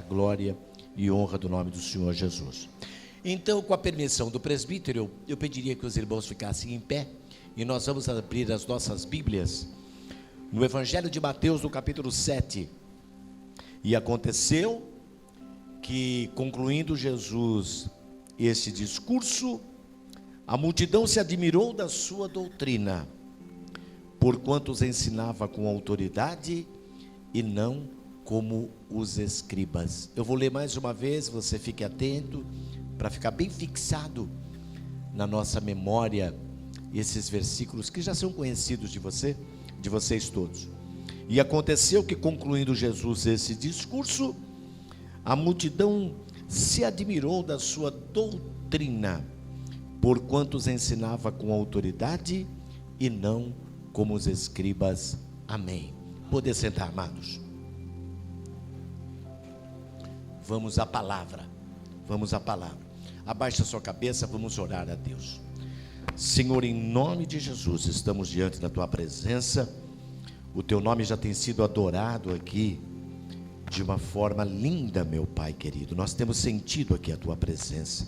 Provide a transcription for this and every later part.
glória e honra do nome do Senhor Jesus. Então, com a permissão do presbítero, eu pediria que os irmãos ficassem em pé e nós vamos abrir as nossas Bíblias no Evangelho de Mateus, no capítulo 7. E aconteceu que, concluindo Jesus esse discurso, a multidão se admirou da sua doutrina, porquanto os ensinava com autoridade e não como os escribas. Eu vou ler mais uma vez, você fique atento, para ficar bem fixado na nossa memória esses versículos que já são conhecidos de vocês todos. E aconteceu que, concluindo Jesus esse discurso, a multidão se admirou da sua doutrina, porquanto os ensinava com autoridade e não como os escribas. Amém. Poder sentar, amados. Vamos à palavra. Abaixe a sua cabeça, vamos orar a Deus. Senhor, em nome de Jesus, estamos diante da tua presença. O teu nome já tem sido adorado aqui de uma forma linda, meu Pai querido. Nós temos sentido aqui a tua presença.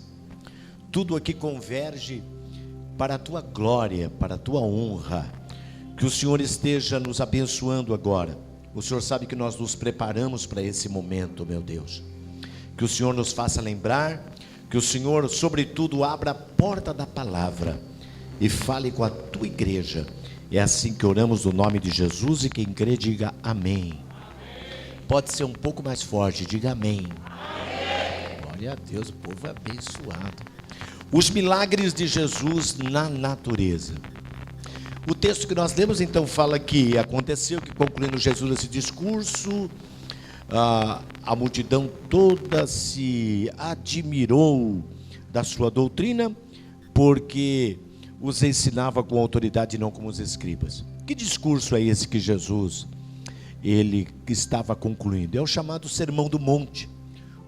Tudo aqui converge para a tua glória, para a tua honra. Que o Senhor esteja nos abençoando agora. O Senhor sabe que nós nos preparamos para esse momento, meu Deus. Que o Senhor nos faça lembrar, que o Senhor, sobretudo, abra a porta da palavra e fale com a tua igreja. É assim que oramos no nome de Jesus, e quem crê diga amém. Pode ser um pouco mais forte, diga amém. Glória a Deus, o povo é abençoado. Os milagres de Jesus na natureza. O texto que nós lemos então fala que aconteceu que, concluindo Jesus esse discurso, a multidão toda se admirou da sua doutrina, porque os ensinava com autoridade e não como os escribas. Que discurso é esse que Jesus ele estava concluindo? É o chamado Sermão do Monte.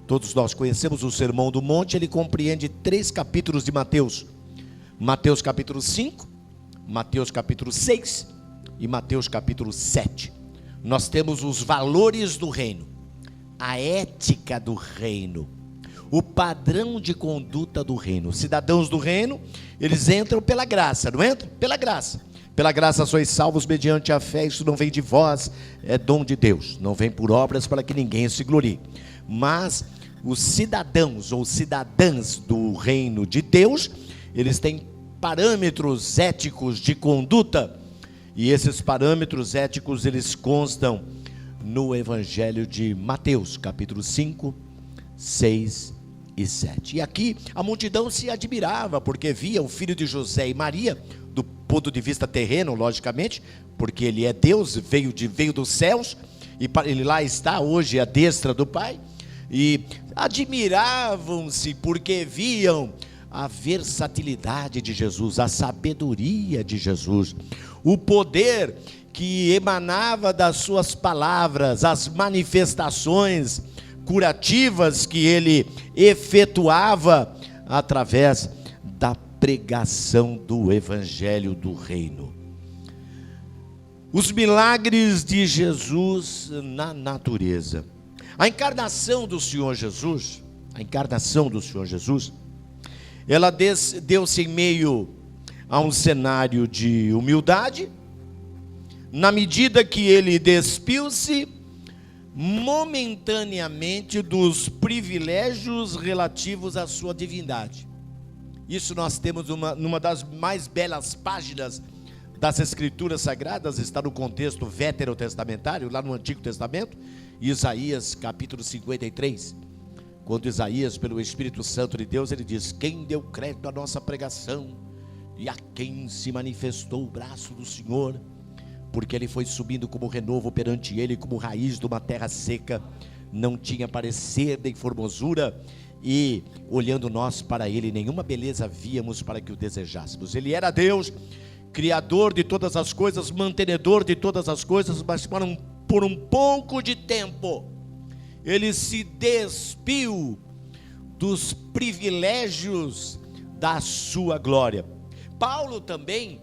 Todos nós conhecemos o Sermão do Monte. Ele compreende 3 capítulos de Mateus: Mateus capítulo 5, Mateus capítulo 6 e Mateus capítulo 7. Nós temos os valores do reino, a ética do reino, o padrão de conduta do reino. Os cidadãos do reino, eles entram pela graça, não entram? Pela graça. Pela graça sois salvos mediante a fé. Isso não vem de vós, é dom de Deus. Não vem por obras para que ninguém se glorie. Mas os cidadãos ou cidadãs do reino de Deus, eles têm parâmetros éticos de conduta. E esses parâmetros éticos, eles constam no Evangelho de Mateus, capítulo 5, 6 e 7. E aqui a multidão se admirava, porque via o filho de José e Maria, do ponto de vista terreno, logicamente, porque ele é Deus, veio dos céus, e ele lá está hoje à destra do Pai, e admiravam-se porque viam a versatilidade de Jesus, a sabedoria de Jesus, o poder que emanava das suas palavras, as manifestações curativas que ele efetuava através da pregação do Evangelho do Reino. Os milagres de Jesus na natureza. A encarnação do Senhor Jesus, ela deu-se em meio a um cenário de humildade, na medida que ele despiu-se momentaneamente dos privilégios relativos à sua divindade. Isso nós temos numa das mais belas páginas das Escrituras Sagradas, está no contexto veterotestamentário, lá no Antigo Testamento, Isaías capítulo 53, quando Isaías, pelo Espírito Santo de Deus, ele diz: quem deu crédito à nossa pregação, e a quem se manifestou o braço do Senhor, porque ele foi subindo como renovo perante ele, como raiz de uma terra seca, não tinha parecer nem formosura, e olhando nós para ele, nenhuma beleza víamos para que o desejássemos. Ele era Deus, Criador de todas as coisas, mantenedor de todas as coisas, mas por um pouco de tempo, ele se despiu dos privilégios da sua glória. Paulo também,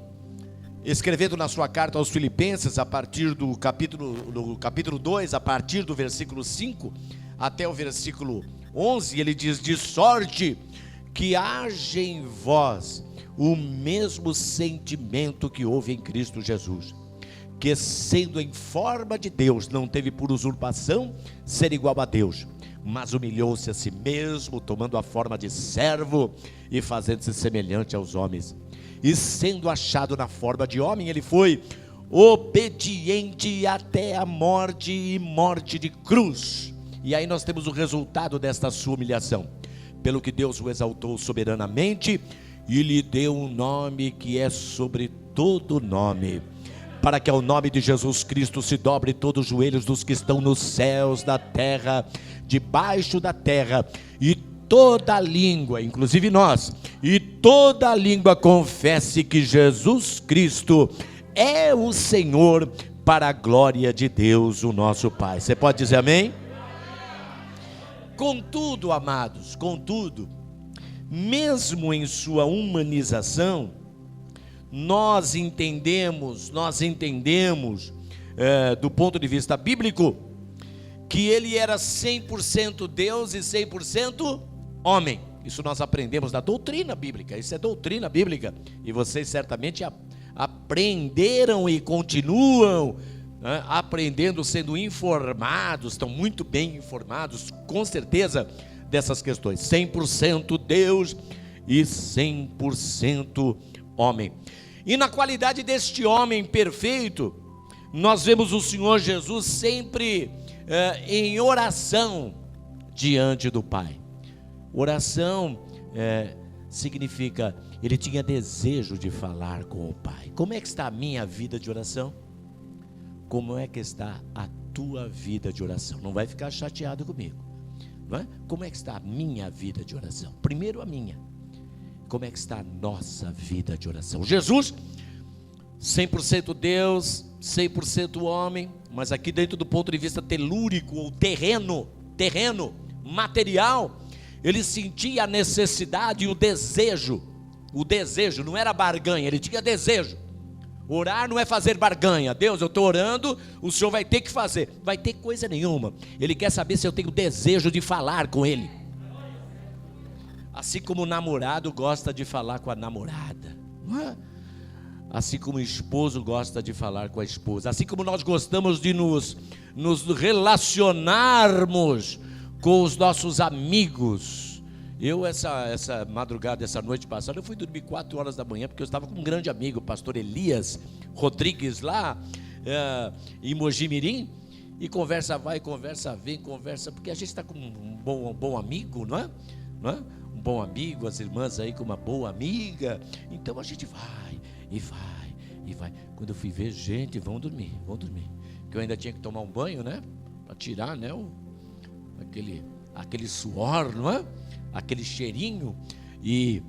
escrevendo na sua carta aos Filipenses, a partir do capítulo 2, a partir do versículo 5, até o versículo 11, ele diz: de sorte que haja em vós o mesmo sentimento que houve em Cristo Jesus, que sendo em forma de Deus, não teve por usurpação ser igual a Deus, mas humilhou-se a si mesmo, tomando a forma de servo e fazendo-se semelhante aos homens. E sendo achado na forma de homem, ele foi obediente até a morte, e morte de cruz. E aí nós temos o resultado desta sua humilhação. Pelo que Deus o exaltou soberanamente e lhe deu um nome que é sobre todo nome, para que ao nome de Jesus Cristo se dobre todos os joelhos dos que estão nos céus, na terra, debaixo da terra, e toda língua, inclusive nós, e toda língua confesse que Jesus Cristo é o Senhor, para a glória de Deus, o nosso Pai. Você pode dizer amém? Contudo, amados, contudo, mesmo em sua humanização, nós entendemos, do ponto de vista bíblico, que ele era 100% Deus e 100% homem. Isso nós aprendemos na doutrina bíblica, isso é doutrina bíblica, e vocês certamente aprenderam e continuam aprendendo, sendo informados, estão muito bem informados, com certeza, dessas questões. 100% Deus e 100% homem. E na qualidade deste homem perfeito, nós vemos o Senhor Jesus sempre em oração diante do Pai. Oração significa, ele tinha desejo de falar com o Pai. Como é que está a minha vida de oração? Como é que está a tua vida de oração? Não vai ficar chateado comigo, não é? Como é que está a minha vida de oração? Primeiro a minha. Como é que está a nossa vida de oração? Jesus, 100% Deus, 100% homem, mas aqui dentro do ponto de vista telúrico, ou terreno, material, ele sentia a necessidade e o desejo, não era barganha, ele tinha desejo. Orar não é fazer barganha. Deus, eu estou orando, o Senhor vai ter que fazer. Vai ter coisa nenhuma. Ele quer saber se eu tenho desejo de falar com Ele. Assim como o namorado gosta de falar com a namorada, não é? Assim como o esposo gosta de falar com a esposa, assim como nós gostamos de nos relacionarmos com os nossos amigos. Eu essa madrugada, essa noite passada, eu fui dormir 4 horas da manhã, porque eu estava com um grande amigo, o pastor Elias Rodrigues, lá em Mojimirim, e conversa vai, conversa vem, conversa, porque a gente está com um bom amigo, não é? Um bom amigo, as irmãs aí com uma boa amiga, então a gente vai, e vai, e vai. Quando eu fui ver, gente, vão dormir, porque eu ainda tinha que tomar um banho, né, para tirar, né, aquele suor, não é? Aquele cheirinho, e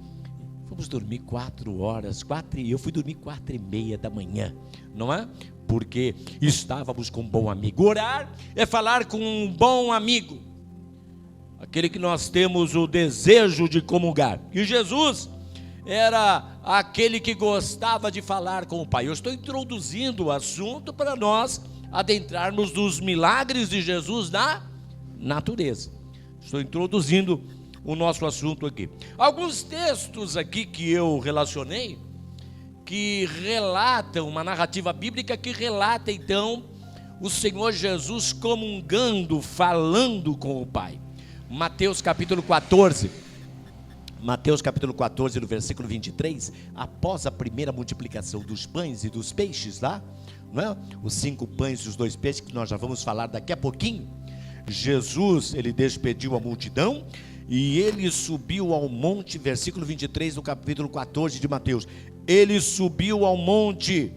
fomos dormir 4 horas, e eu fui dormir 4:30 da manhã, não é? Porque estávamos com um bom amigo. Orar é falar com um bom amigo, aquele que nós temos o desejo de comungar. E Jesus era aquele que gostava de falar com o Pai. Eu estou introduzindo o assunto para nós adentrarmos nos milagres de Jesus na natureza. Estou introduzindo o nosso assunto aqui. Alguns textos aqui que eu relacionei, que relatam uma narrativa bíblica que relata então o Senhor Jesus comungando, falando com o Pai. Mateus capítulo 14, no versículo 23, após a primeira multiplicação dos pães e dos peixes lá, não é? Os 5 pães e os 2 peixes, que nós já vamos falar daqui a pouquinho. Jesus, ele despediu a multidão e ele subiu ao monte, versículo 23 do capítulo 14 de Mateus. Ele subiu ao monte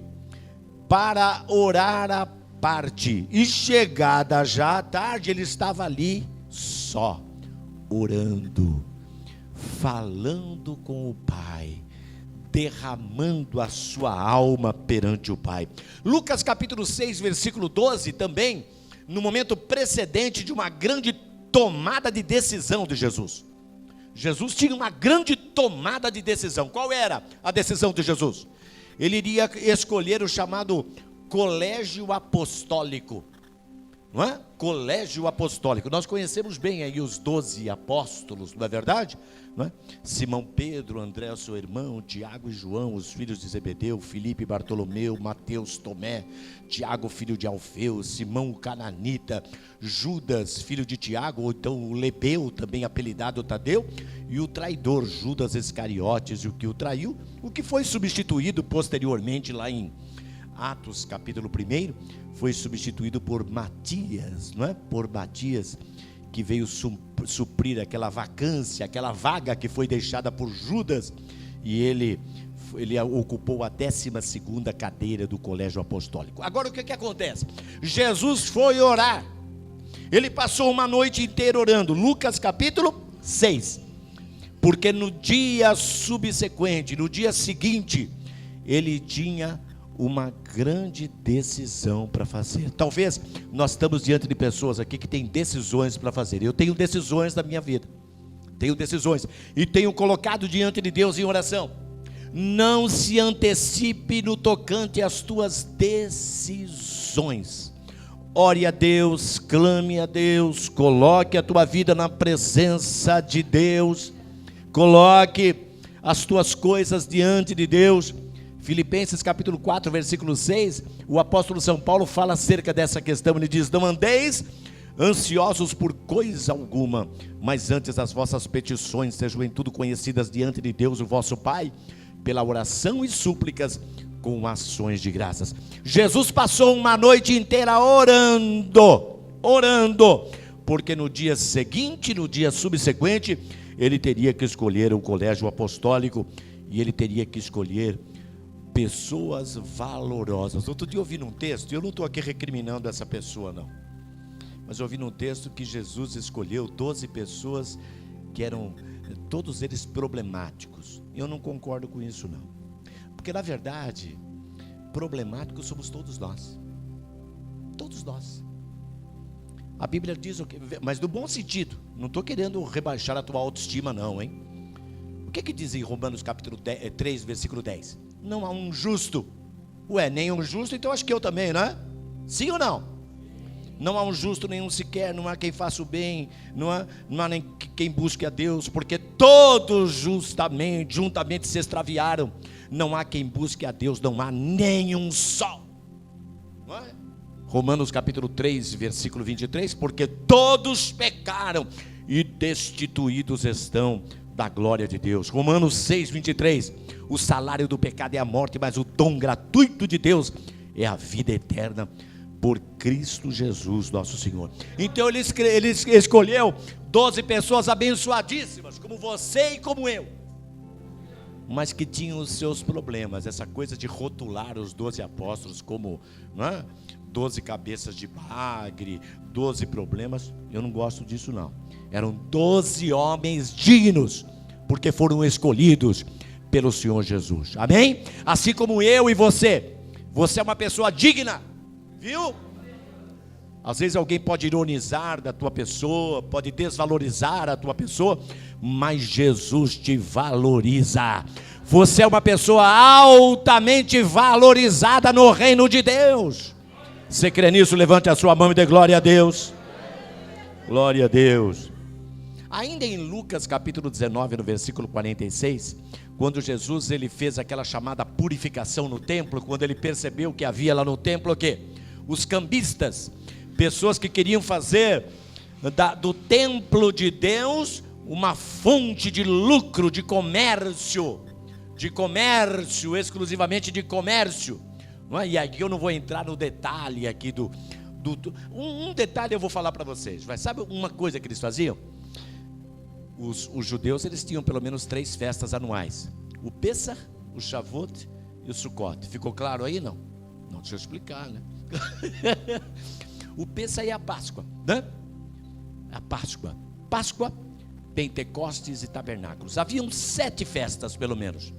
para orar à parte, e chegada já a tarde, ele estava ali só, orando, falando com o Pai, derramando a sua alma perante o Pai. Lucas capítulo 6, versículo 12, também, no momento precedente de uma grande tomada de decisão de Jesus. Jesus tinha uma grande tomada de decisão. Qual era a decisão de Jesus? Ele iria escolher o chamado colégio apostólico. não é? Colégio apostólico. Nós conhecemos bem aí os 12 apóstolos, não é verdade? Não é? Simão Pedro, André, seu irmão, Tiago e João, os filhos de Zebedeu, Filipe, Bartolomeu, Mateus, Tomé, Tiago, filho de Alfeu, Simão o cananita, Judas, filho de Tiago, ou então o Lebeu, também apelidado Tadeu, e o traidor Judas Iscariotes, o que o traiu, o que foi substituído posteriormente lá em Atos capítulo 1, foi substituído por Matias, não é? Por Matias, que veio suprir aquela vacância, aquela vaga que foi deixada por Judas, e ele ocupou a 12ª cadeira do colégio apostólico. Agora o que acontece? Jesus foi orar, ele passou uma noite inteira orando, Lucas capítulo 6, porque no dia subsequente, no dia seguinte, ele tinha uma grande decisão para fazer. Talvez nós estamos diante de pessoas aqui que têm decisões para fazer. Eu tenho decisões na minha vida, tenho decisões, e tenho colocado diante de Deus em oração. Não se antecipe no tocante às tuas decisões. Ore a Deus, clame a Deus, coloque a tua vida na presença de Deus, coloque as tuas coisas diante de Deus. Filipenses capítulo 4, versículo 6, o apóstolo São Paulo fala acerca dessa questão. Ele diz: não andeis ansiosos por coisa alguma, mas antes as vossas petições sejam em tudo conhecidas diante de Deus, o vosso Pai, pela oração e súplicas com ações de graças. Jesus passou uma noite inteira orando, porque no dia seguinte, no dia subsequente, ele teria que escolher o colégio apostólico, e ele teria que escolher pessoas valorosas. Outro dia eu ouvi num texto, e eu não estou aqui recriminando essa pessoa não, mas eu ouvi num texto que Jesus escolheu 12 pessoas que eram todos eles problemáticos. Eu não concordo com isso não, porque na verdade problemáticos somos todos nós. Todos nós. A Bíblia diz o que, mas no bom sentido, não estou querendo rebaixar a tua autoestima não, hein? O que diz em Romanos capítulo 3, versículo 10? Não há um justo. Ué, nem um justo, então acho que eu também, não é? Sim ou não? Não há um justo nenhum sequer, não há quem faça o bem, não há nem quem busque a Deus, porque todos juntamente se extraviaram. Não há quem busque a Deus, não há nenhum só. Não é? Romanos capítulo 3, versículo 23, porque todos pecaram e destituídos estão da glória de Deus. Romanos 6, 23, o salário do pecado é a morte, mas o dom gratuito de Deus é a vida eterna por Cristo Jesus nosso Senhor. Então ele escolheu 12 pessoas abençoadíssimas, como você e como eu, mas que tinham os seus problemas. Essa coisa de rotular os 12 apóstolos como, não é? 12 cabeças de bagre, 12 problemas, eu não gosto disso não. Eram 12 homens dignos, porque foram escolhidos pelo Senhor Jesus, amém? Assim como eu e você é uma pessoa digna, viu? Às vezes alguém pode ironizar da tua pessoa, pode desvalorizar a tua pessoa, mas Jesus te valoriza. Você é uma pessoa altamente valorizada no reino de Deus. Você crê nisso? Levante a sua mão e dê glória a Deus. Glória a Deus. Ainda em Lucas capítulo 19, no versículo 46, quando Jesus ele fez aquela chamada purificação no templo, quando ele percebeu que havia lá no templo o quê? Os cambistas, pessoas que queriam fazer do templo de Deus uma fonte de lucro, de comércio, exclusivamente de comércio. E aqui eu não vou entrar no detalhe aqui um detalhe eu vou falar para vocês. Mas sabe uma coisa que eles faziam? Os judeus eles tinham pelo menos 3 festas anuais: o Pessah, o Shavuot e o Sukkot. Ficou claro aí? Não, deixa eu explicar, né? O Pessah é a Páscoa, né? A Páscoa, Pentecostes e Tabernáculos. Haviam 7 festas pelo menos,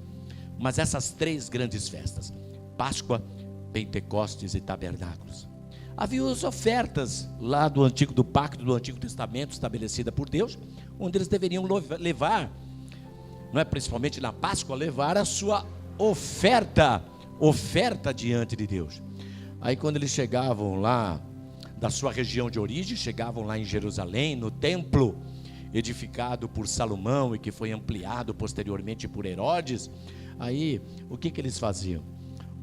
mas essas 3 grandes festas: Páscoa, Pentecostes e Tabernáculos. Havia as ofertas lá do pacto do Antigo Testamento, estabelecida por Deus, onde eles deveriam levar, não é, principalmente na Páscoa, levar a sua oferta diante de Deus. Aí quando eles chegavam lá da sua região de origem, chegavam lá em Jerusalém, no templo edificado por Salomão e que foi ampliado posteriormente por Herodes. Aí, o que eles faziam?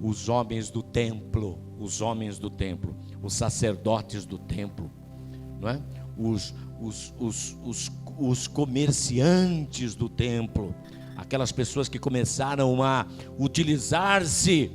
Os homens do templo, os sacerdotes do templo, não é? Os comerciantes do templo, aquelas pessoas que começaram a utilizar-se,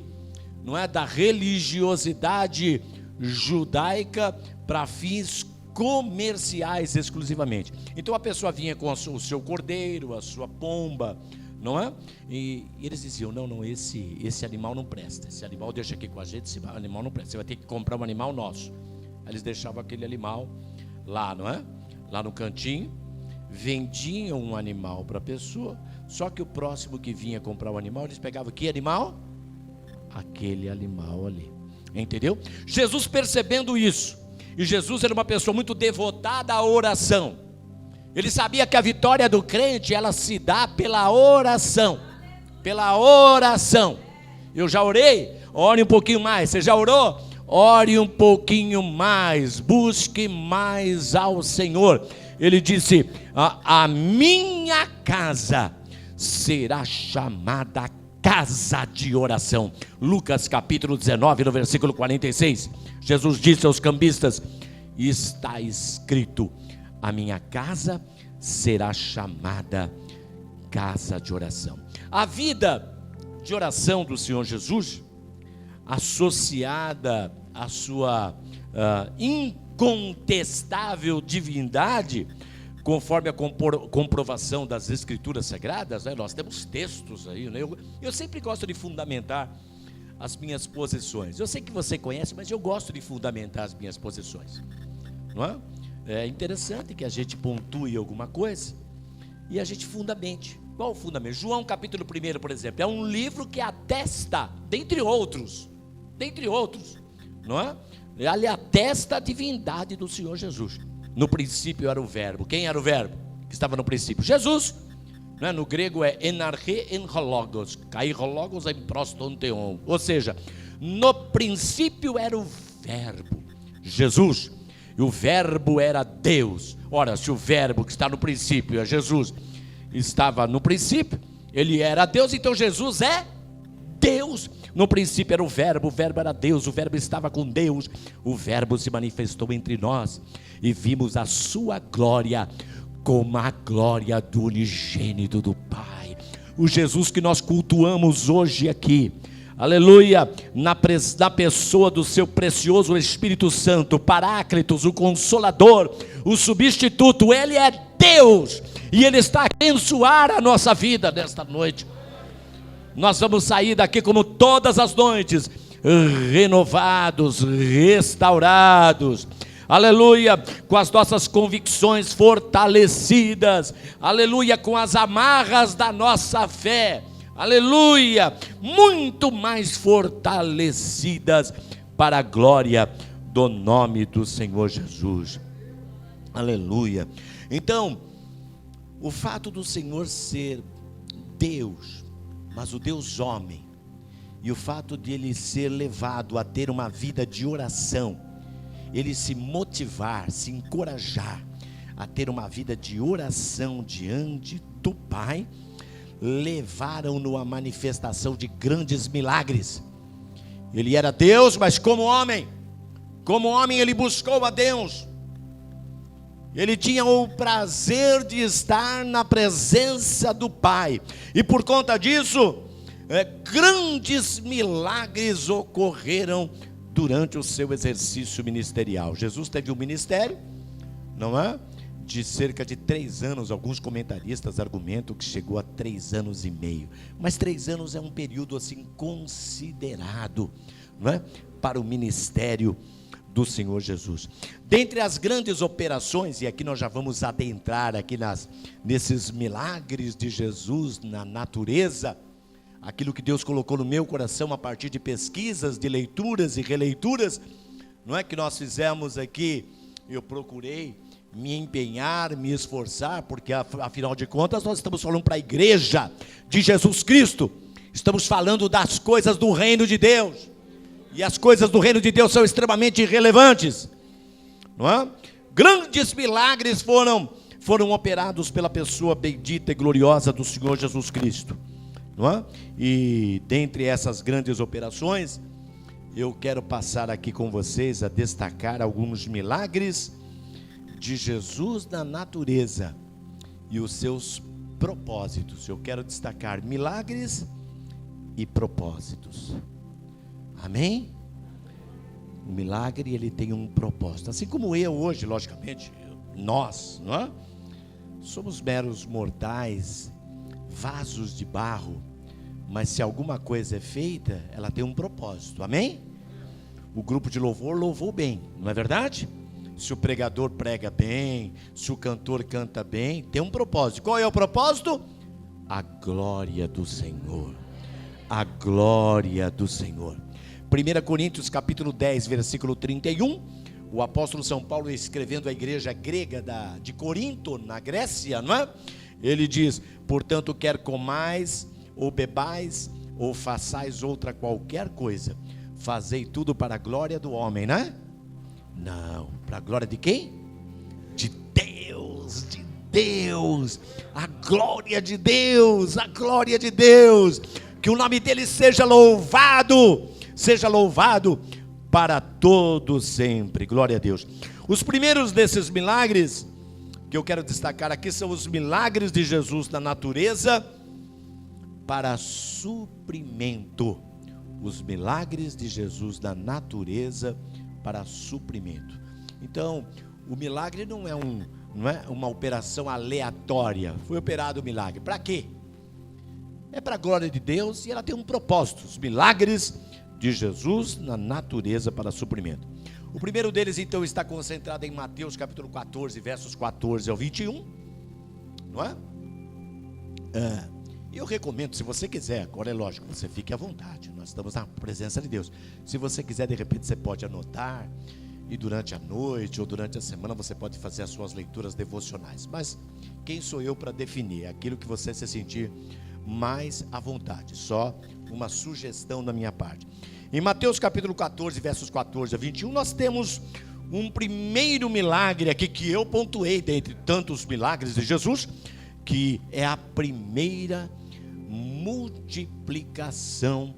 não é, da religiosidade judaica para fins comerciais exclusivamente. Então a pessoa vinha com o seu cordeiro, a sua pomba, não é? E eles diziam: não, esse animal não presta, esse animal deixa aqui com a gente, esse animal não presta, você vai ter que comprar um animal nosso. Aí eles deixavam aquele animal lá, não é? Lá no cantinho, vendiam um animal para a pessoa, só que o próximo que vinha comprar o animal, eles pegavam que animal? Aquele animal ali, entendeu? Jesus, percebendo isso, e Jesus era uma pessoa muito devotada à oração, ele sabia que a vitória do crente, ela se dá pela oração, Eu já orei? Ore um pouquinho mais. Você já orou? Ore um pouquinho mais, busque mais ao Senhor. Ele disse: a minha casa será chamada casa de oração. Lucas capítulo 19, no versículo 46, Jesus disse aos cambistas: está escrito, a minha casa será chamada casa de oração. A vida de oração do Senhor Jesus, associada à sua incontestável divindade, conforme a comprovação das Escrituras Sagradas, né? Nós temos textos aí, né? Eu sempre gosto de fundamentar as minhas posições. Eu sei que você conhece, mas eu gosto de fundamentar as minhas posições, não é? É interessante que a gente pontue alguma coisa e a gente fundamente. Qual o fundamento? João capítulo 1, por exemplo, é um livro que atesta, dentre outros, não é? Ele atesta a divindade do Senhor Jesus. No princípio era o verbo. Quem era o verbo que estava no princípio? Jesus, não é? No grego é enarche enhologos, kairologos em prostonteon, ou seja, no princípio era o verbo, Jesus, e o verbo era Deus. Ora, se o verbo que está no princípio é Jesus, estava no princípio, ele era Deus, então Jesus é Deus. No princípio era o verbo era Deus, o verbo estava com Deus, o verbo se manifestou entre nós, e vimos a sua glória, como a glória do unigênito do Pai. O Jesus que nós cultuamos hoje aqui, aleluia, na pessoa do seu precioso Espírito Santo, Paráclitos, o Consolador, o Substituto, ele é Deus, e ele está a abençoar a nossa vida nesta noite. Nós vamos sair daqui como todas as noites, renovados, restaurados, aleluia, com as nossas convicções fortalecidas, aleluia, com as amarras da nossa fé, aleluia, muito mais fortalecidas para a glória do nome do Senhor Jesus, aleluia. Então, o fato do Senhor ser Deus, mas o Deus homem, e o fato de ele ser levado a ter uma vida de oração, ele se motivar, se encorajar a ter uma vida de oração diante do Pai, levaram-no à manifestação de grandes milagres. Ele era Deus, mas como homem ele buscou a Deus. Ele tinha o prazer de estar na presença do Pai, e por conta disso, grandes milagres ocorreram durante o seu exercício ministerial. Jesus teve um ministério, não é? De cerca de 3 anos, alguns comentaristas argumentam que chegou a 3 anos e meio, mas 3 anos é um período assim considerado, não é? Para o ministério do Senhor Jesus. Dentre as grandes operações, e aqui nós já vamos adentrar aqui nesses milagres de Jesus na natureza, aquilo que Deus colocou no meu coração a partir de pesquisas, de leituras e releituras, não é, que nós fizemos aqui. Eu procurei me empenhar, me esforçar, porque afinal de contas nós estamos falando para a igreja de Jesus Cristo, estamos falando das coisas do reino de Deus, e as coisas do reino de Deus são extremamente relevantes. não é? Grandes milagres foram operados pela pessoa bendita e gloriosa do Senhor Jesus Cristo, não é? E dentre essas grandes operações, eu quero passar aqui com vocês a destacar alguns milagres de Jesus na natureza e os seus propósitos. Eu quero destacar milagres e propósitos. Amém? O milagre, ele tem um propósito. Assim como eu hoje, logicamente, nós, não é? Somos meros mortais, vasos de barro, mas se alguma coisa é feita, ela tem um propósito. Amém? O grupo de louvor louvou bem, não é verdade? Se o pregador prega bem, se o cantor canta bem, tem um propósito. Qual é o propósito? A glória do Senhor. A glória do Senhor. 1 Coríntios capítulo 10, versículo 31, o apóstolo São Paulo, escrevendo à igreja grega de Corinto, na Grécia, não é? Ele diz: portanto, quer comais, ou bebais, ou façais outra qualquer coisa, fazei tudo para a glória do homem, não é? Não, para a glória de quem? De Deus, de Deus, a glória de Deus, a glória de Deus, que o nome dele seja louvado para todo sempre, glória a Deus. Os primeiros desses milagres que eu quero destacar aqui são os milagres de Jesus na natureza para suprimento. Os milagres de Jesus na natureza para suprimento. Então, o milagre não é uma operação aleatória. Foi operado o milagre. Para quê? É para a glória de Deus e ela tem um propósito. Os milagres de Jesus na natureza para suprimento. O primeiro deles, então, está concentrado em Mateus capítulo 14, versos 14 ao 21. Não é? Eu recomendo, se você quiser, agora é lógico, você fique à vontade, nós estamos na presença de Deus. Se você quiser, de repente, você pode anotar, e durante a noite ou durante a semana você pode fazer as suas leituras devocionais. Mas quem sou eu para definir? Aquilo que você se sentir mais à vontade, só uma sugestão da minha parte. Em Mateus capítulo 14, versos 14 a 21, nós temos um primeiro milagre aqui que eu pontuei dentre tantos milagres de Jesus, que é a primeira multiplicação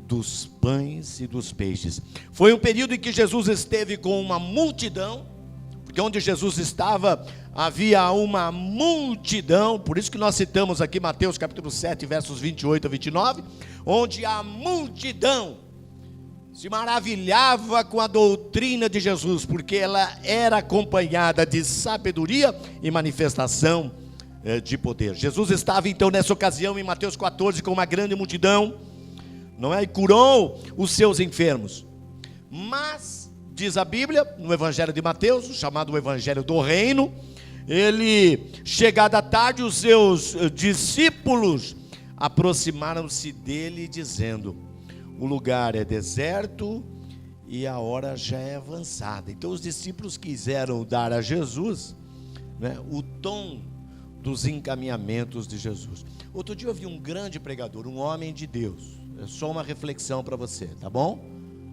dos pães e dos peixes. Foi um período em que Jesus esteve com uma multidão, porque onde Jesus estava havia uma multidão, por isso que nós citamos aqui Mateus capítulo 7, versos 28 a 29, onde a multidão se maravilhava com a doutrina de Jesus, porque ela era acompanhada de sabedoria e manifestação de poder. Jesus estava então nessa ocasião em Mateus 14 com uma grande multidão, não é? E curou os seus enfermos. Mas diz a Bíblia no Evangelho de Mateus, o chamado Evangelho do Reino, ele, chegada a tarde, os seus discípulos aproximaram-se dele dizendo: o lugar é deserto e a hora já é avançada. Então os discípulos quiseram dar a Jesus, né, o tom dos encaminhamentos de Jesus. Outro dia eu vi um grande pregador, um homem de Deus. É só uma reflexão para você, tá bom?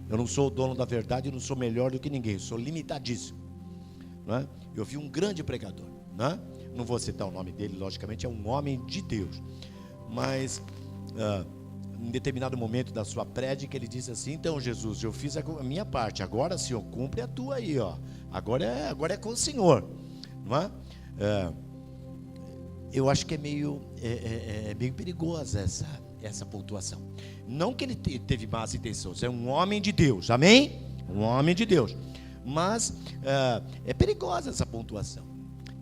Eu não sou o dono da verdade, eu não sou melhor do que ninguém, eu sou limitadíssimo, não é? Eu vi um grande pregador, né? Não vou citar o nome dele, logicamente, é um homem de Deus. Mas em determinado momento da sua prédica, ele disse assim: então, Jesus, eu fiz a minha parte, agora, Senhor, cumpre a tua aí, ó. Agora é com o Senhor, não é? Eu acho que é meio perigosa essa pontuação. Não que ele teve más intenções, é um homem de Deus, amém? Um homem de Deus. Mas é perigosa essa pontuação.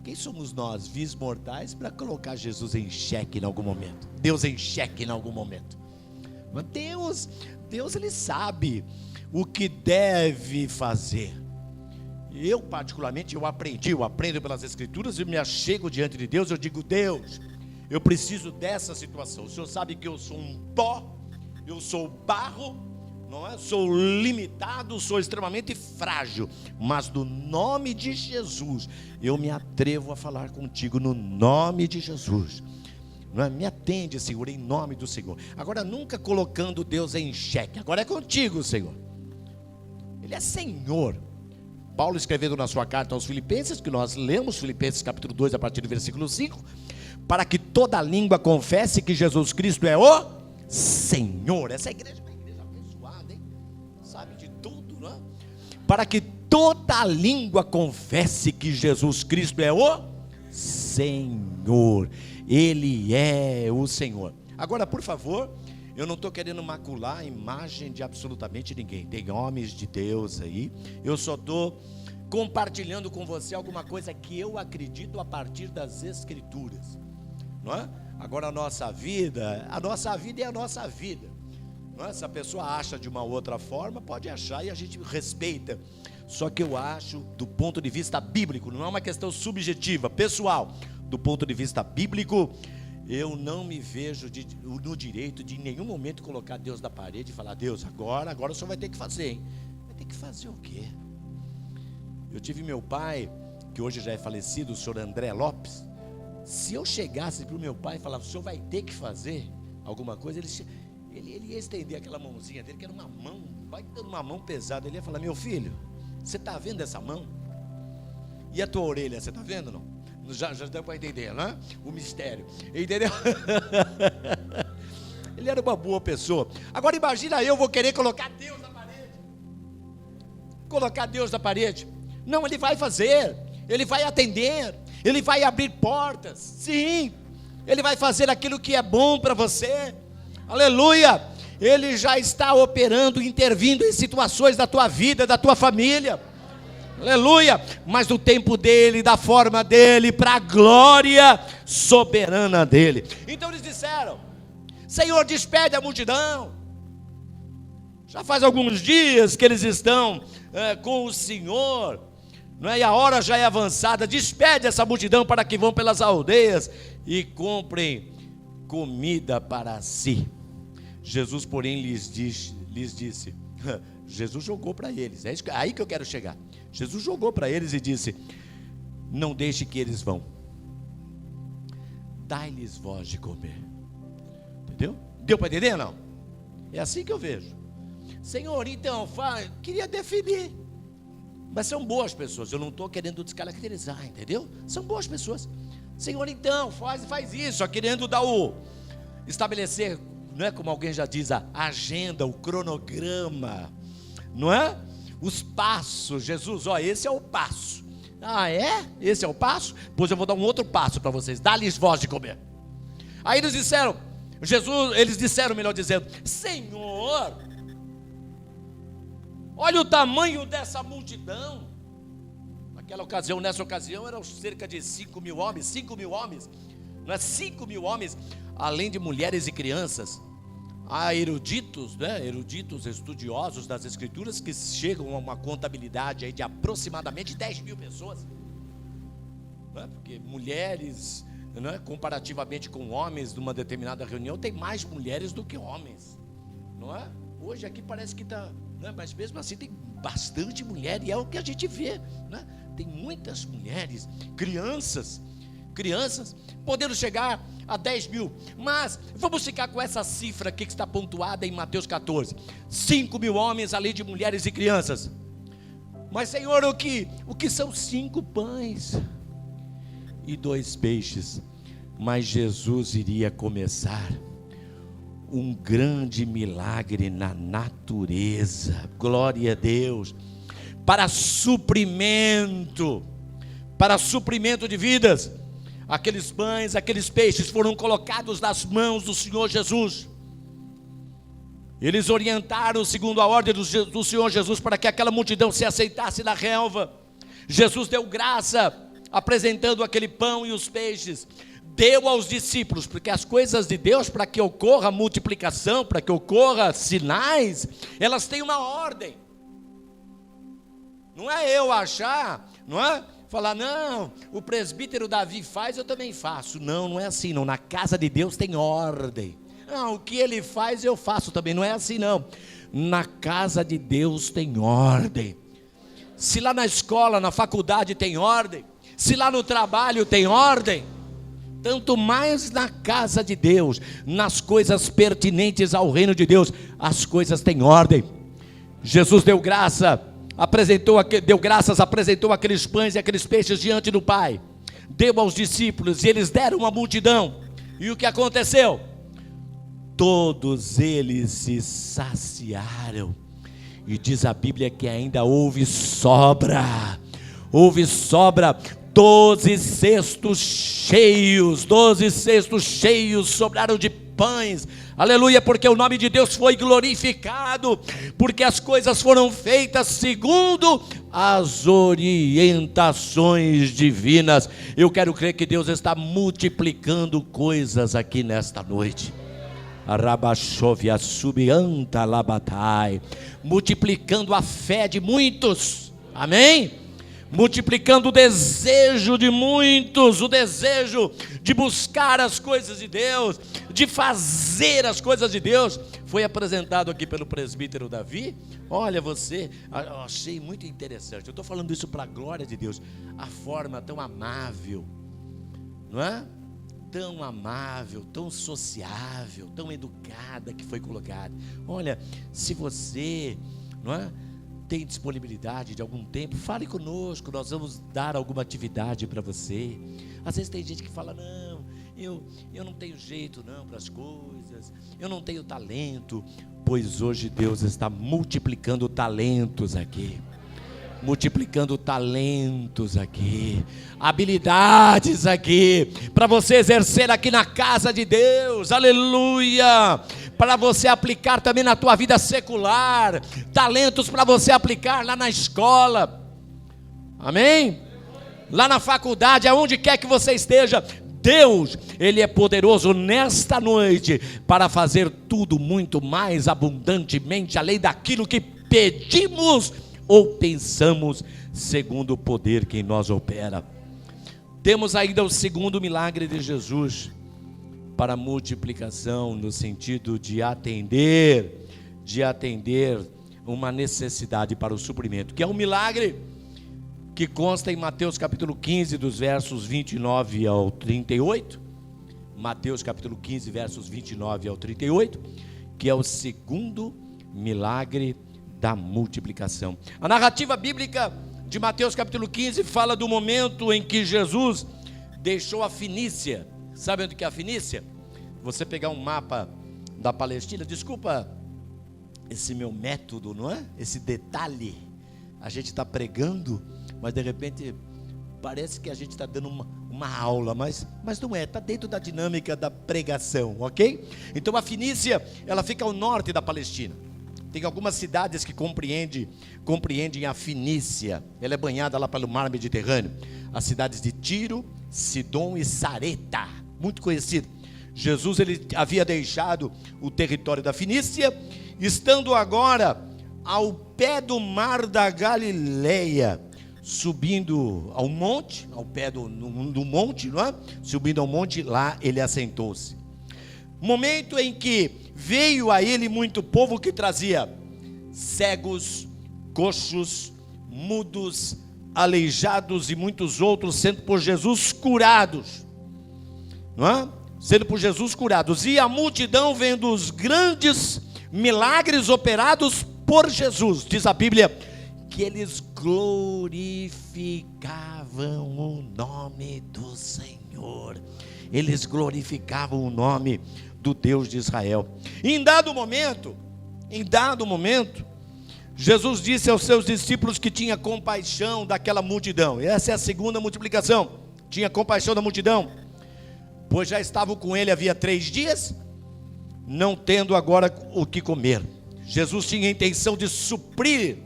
Quem somos nós, vis mortais, para colocar Jesus em xeque em algum momento? Deus em xeque em algum momento? Mas Deus ele sabe o que deve fazer. Eu particularmente, eu aprendo pelas Escrituras, eu me achego diante de Deus, eu digo: Deus, eu preciso dessa situação. O Senhor sabe que eu sou um pó, eu sou barro, não é? Sou limitado, sou extremamente frágil, mas no nome de Jesus, eu me atrevo a falar contigo no nome de Jesus. Não é? Me atende, Senhor, em nome do Senhor. Agora, nunca colocando Deus em xeque. Agora é contigo, Senhor. Ele é Senhor. Paulo escrevendo na sua carta aos Filipenses, que nós lemos, Filipenses capítulo 2, a partir do versículo 5, para que toda língua confesse que Jesus Cristo é o Senhor. Essa igreja é uma igreja abençoada, hein? Sabe de tudo, não é? Para que toda língua confesse que Jesus Cristo é o Senhor. Ele é o Senhor. Agora, por favor, eu não estou querendo macular a imagem de absolutamente ninguém. Tem homens de Deus aí. Eu só estou compartilhando com você alguma coisa que eu acredito a partir das Escrituras, não é? Agora a nossa vida é a nossa vida, não é? Se a pessoa acha de uma outra forma, pode achar e a gente respeita. Só que eu acho, do ponto de vista bíblico, não é uma questão subjetiva, pessoal, do ponto de vista bíblico, eu não me vejo no direito de em nenhum momento colocar Deus na parede e falar: Deus, agora o senhor vai ter que fazer, hein? Vai ter que fazer o quê? Eu tive meu pai, que hoje já é falecido, o senhor André Lopes. Se eu chegasse para o meu pai e falar: o senhor vai ter que fazer alguma coisa, ele ia estender aquela mãozinha dele, que era uma mão, vai dando uma mão pesada. Ele ia falar: meu filho, você está vendo essa mão? E a tua orelha, você está vendo ou não? Já deu para entender, não é? O mistério, entendeu? Ele era uma boa pessoa. Agora imagina, eu vou querer colocar Deus na parede. Colocar Deus na parede. Não, ele vai fazer, ele vai atender, ele vai abrir portas. Sim, ele vai fazer aquilo que é bom para você. Aleluia. Ele já está operando, intervindo em situações da tua vida, da tua família. Aleluia, mas do tempo dele, da forma dele, para a glória soberana dele. Então eles disseram: Senhor, despede a multidão. Já faz alguns dias que eles estão com o Senhor, não é? E a hora já é avançada. Despede essa multidão para que vão pelas aldeias e comprem comida para si. Jesus, porém, lhes disse, Jesus jogou para eles, é aí que eu quero chegar. Jesus jogou para eles e disse: não deixe que eles vão, dai-lhes vós de comer. Entendeu? Deu para entender, não? É assim que eu vejo. Senhor, então, queria definir, mas são boas pessoas, eu não estou querendo descaracterizar, entendeu? São boas pessoas. Senhor, então, faz isso, só querendo estabelecer, não é, como alguém já diz, a agenda, o cronograma, não é? Os passos. Jesus, esse é o passo. Ah, é? Esse é o passo? Pois eu vou dar um outro passo para vocês: dá-lhes voz de comer. Aí eles disseram, melhor dizendo: Senhor, olha o tamanho dessa multidão. Nessa ocasião eram cerca de 5 mil homens, não é? 5 mil homens, além de mulheres e crianças. Há eruditos, né? Eruditos estudiosos das Escrituras que chegam a uma contabilidade aí de aproximadamente 10 mil pessoas, não é? Porque mulheres, não é? Comparativamente com homens, numa determinada reunião, tem mais mulheres do que homens, não é? Hoje aqui parece que está, né? Mas mesmo assim tem bastante mulher, e é o que a gente vê, né? Tem muitas mulheres, crianças, podendo chegar a 10 mil, mas vamos ficar com essa cifra aqui que está pontuada em Mateus 14, 5 mil homens, além de mulheres e crianças. Mas Senhor, o que são 5 pães e 2 peixes? Mas Jesus iria começar um grande milagre na natureza, glória a Deus, para suprimento de vidas. Aqueles pães, aqueles peixes foram colocados nas mãos do Senhor Jesus. Eles orientaram segundo a ordem do Senhor Jesus para que aquela multidão se aceitasse na relva. Jesus deu graça, apresentando aquele pão e os peixes. Deu aos discípulos, porque as coisas de Deus, para que ocorra multiplicação, para que ocorra sinais, elas têm uma ordem. Não é eu achar, não é? Falar, não, o presbítero Davi faz, eu também faço. Não é assim, não. Na casa de Deus tem ordem. Não, o que ele faz eu faço também. Não é assim, não. Na casa de Deus tem ordem. Se lá na escola, na faculdade tem ordem, se lá no trabalho tem ordem, tanto mais na casa de Deus, nas coisas pertinentes ao reino de Deus, as coisas têm ordem. Jesus deu graça deu graças, apresentou aqueles pães e aqueles peixes diante do Pai, deu aos discípulos e eles deram uma multidão. E o que aconteceu? Todos eles se saciaram. E diz a Bíblia que ainda houve sobra, 12 cestos cheios sobraram de pães, aleluia, porque o nome de Deus foi glorificado, porque as coisas foram feitas segundo as orientações divinas. Eu quero crer que Deus está multiplicando coisas aqui nesta noite, multiplicando a fé de muitos, amém? Multiplicando o desejo de muitos, o desejo de buscar as coisas de Deus, de fazer as coisas de Deus. Foi apresentado aqui pelo presbítero Davi. Olha, eu achei muito interessante. Eu estou falando isso para a glória de Deus. A forma tão amável, não é? Tão amável, tão sociável, tão educada que foi colocada. Olha, se você, não é, tem disponibilidade de algum tempo, fale conosco, nós vamos dar alguma atividade para você. Às vezes tem gente que fala, não, eu não tenho jeito não para as coisas, eu não tenho talento. Pois hoje Deus está multiplicando talentos aqui, habilidades aqui, para você exercer aqui na casa de Deus, aleluia, para você aplicar também na tua vida secular, talentos para você aplicar lá na escola, amém? Lá na faculdade, aonde quer que você esteja, Deus, Ele é poderoso nesta noite, para fazer tudo muito mais abundantemente, além daquilo que pedimos ou pensamos, segundo o poder que em nós opera. Temos ainda o segundo milagre de Jesus, para a multiplicação, no sentido de atender uma necessidade para o suprimento, que é um milagre que consta em Mateus capítulo 15, dos versos 29 ao 38, Mateus capítulo 15, versos 29 ao 38, que é o segundo milagre da multiplicação. A narrativa bíblica de Mateus capítulo 15 fala do momento em que Jesus deixou a Fenícia. Sabe onde que é a Fenícia? Você pegar um mapa da Palestina, desculpa esse meu método, não é? Esse detalhe, a gente está pregando, mas de repente parece que a gente está dando uma aula, mas não é, está dentro da dinâmica da pregação, ok? Então a Fenícia, ela fica ao norte da Palestina. Tem algumas cidades que compreendem a Fenícia. Ela é banhada lá pelo mar Mediterrâneo. As cidades de Tiro, Sidom e Sareta, muito conhecido. Jesus, ele havia deixado o território da Fenícia, estando agora ao pé do mar da Galileia, subindo ao monte, ao pé do monte, não é? Subindo ao monte, lá ele assentou-se. Momento em que veio a ele muito povo que trazia cegos, coxos, mudos, aleijados e muitos outros, sendo por Jesus curados, não é? Sendo por Jesus curados, e a multidão vendo os grandes milagres operados por Jesus, diz a Bíblia, que eles glorificavam o nome do Senhor, eles glorificavam o nome do Deus de Israel. E em dado momento, Jesus disse aos seus discípulos que tinha compaixão daquela multidão. Essa é a segunda multiplicação, tinha compaixão da multidão, pois já estavam com ele havia 3 dias, não tendo agora o que comer. Jesus tinha a intenção de suprir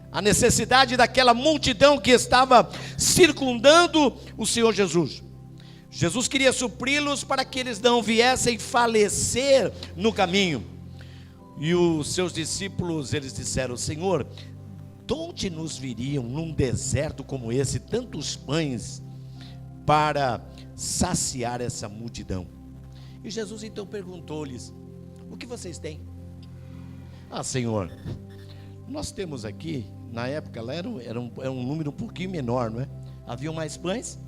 a necessidade daquela multidão que estava circundando o Senhor Jesus. Jesus queria supri-los para que eles não viessem falecer no caminho. E os seus discípulos, eles disseram, Senhor, de onde nos viriam num deserto como esse tantos pães para saciar essa multidão? E Jesus então perguntou-lhes, o que vocês têm? Ah, Senhor, nós temos aqui, na época lá era um número um pouquinho menor, não é? Haviam mais pães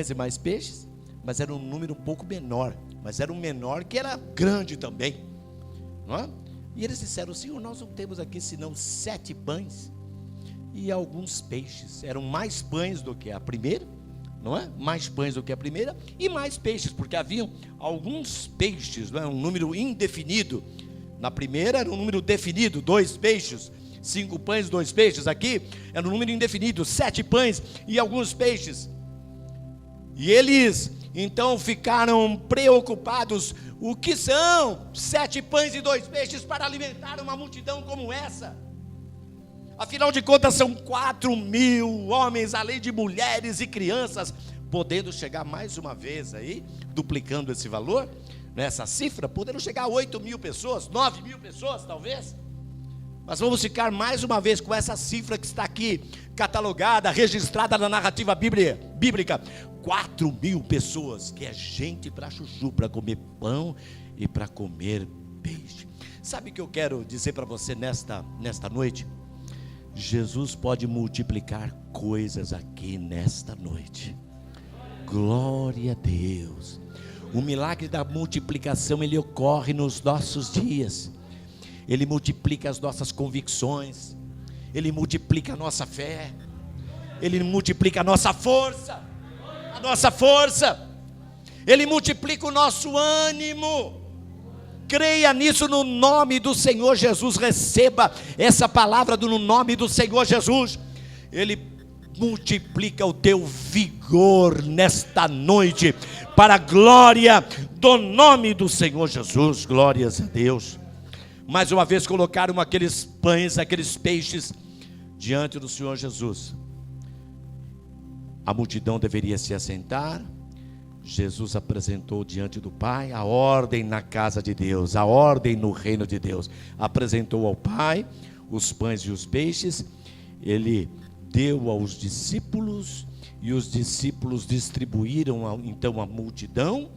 e mais peixes, mas era um número um pouco menor, mas era um menor que era grande também, não é? E eles disseram: Senhor, nós não temos aqui senão 7 pães e alguns peixes. Eram mais pães do que a primeira, não é? Mais pães do que a primeira e mais peixes, porque haviam alguns peixes, não é? Um número indefinido. Na primeira era um número definido, 2 peixes, 5 pães, 2 peixes. Aqui era um número indefinido, 7 pães e alguns peixes. E eles então ficaram preocupados: o que são 7 pães e 2 peixes para alimentar uma multidão como essa? Afinal de contas são 4.000 homens, além de mulheres e crianças, podendo chegar mais uma vez aí, duplicando esse valor, nessa cifra, podendo chegar a 8.000 pessoas, 9.000 pessoas talvez. Mas vamos ficar mais uma vez com essa cifra que está aqui, catalogada, registrada na narrativa bíblica: 4.000 pessoas, que é gente para chuchu, para comer pão e para comer peixe. Sabe o que eu quero dizer para você nesta noite? Jesus pode multiplicar coisas aqui nesta noite. Glória a Deus. O milagre da multiplicação, ele ocorre nos nossos dias. Ele multiplica as nossas convicções, ele multiplica a nossa fé, ele multiplica a nossa força, ele multiplica o nosso ânimo. Creia nisso no nome do Senhor Jesus. Receba essa palavra no nome do Senhor Jesus. Ele multiplica o teu vigor nesta noite, para a glória do nome do Senhor Jesus. Glórias a Deus. Mais uma vez colocaram aqueles pães, aqueles peixes diante do Senhor Jesus. A multidão deveria se assentar. Jesus apresentou diante do Pai a ordem na casa de Deus, a ordem no reino de Deus. Apresentou ao Pai os pães e os peixes. Ele deu aos discípulos, e os discípulos distribuíram então a multidão,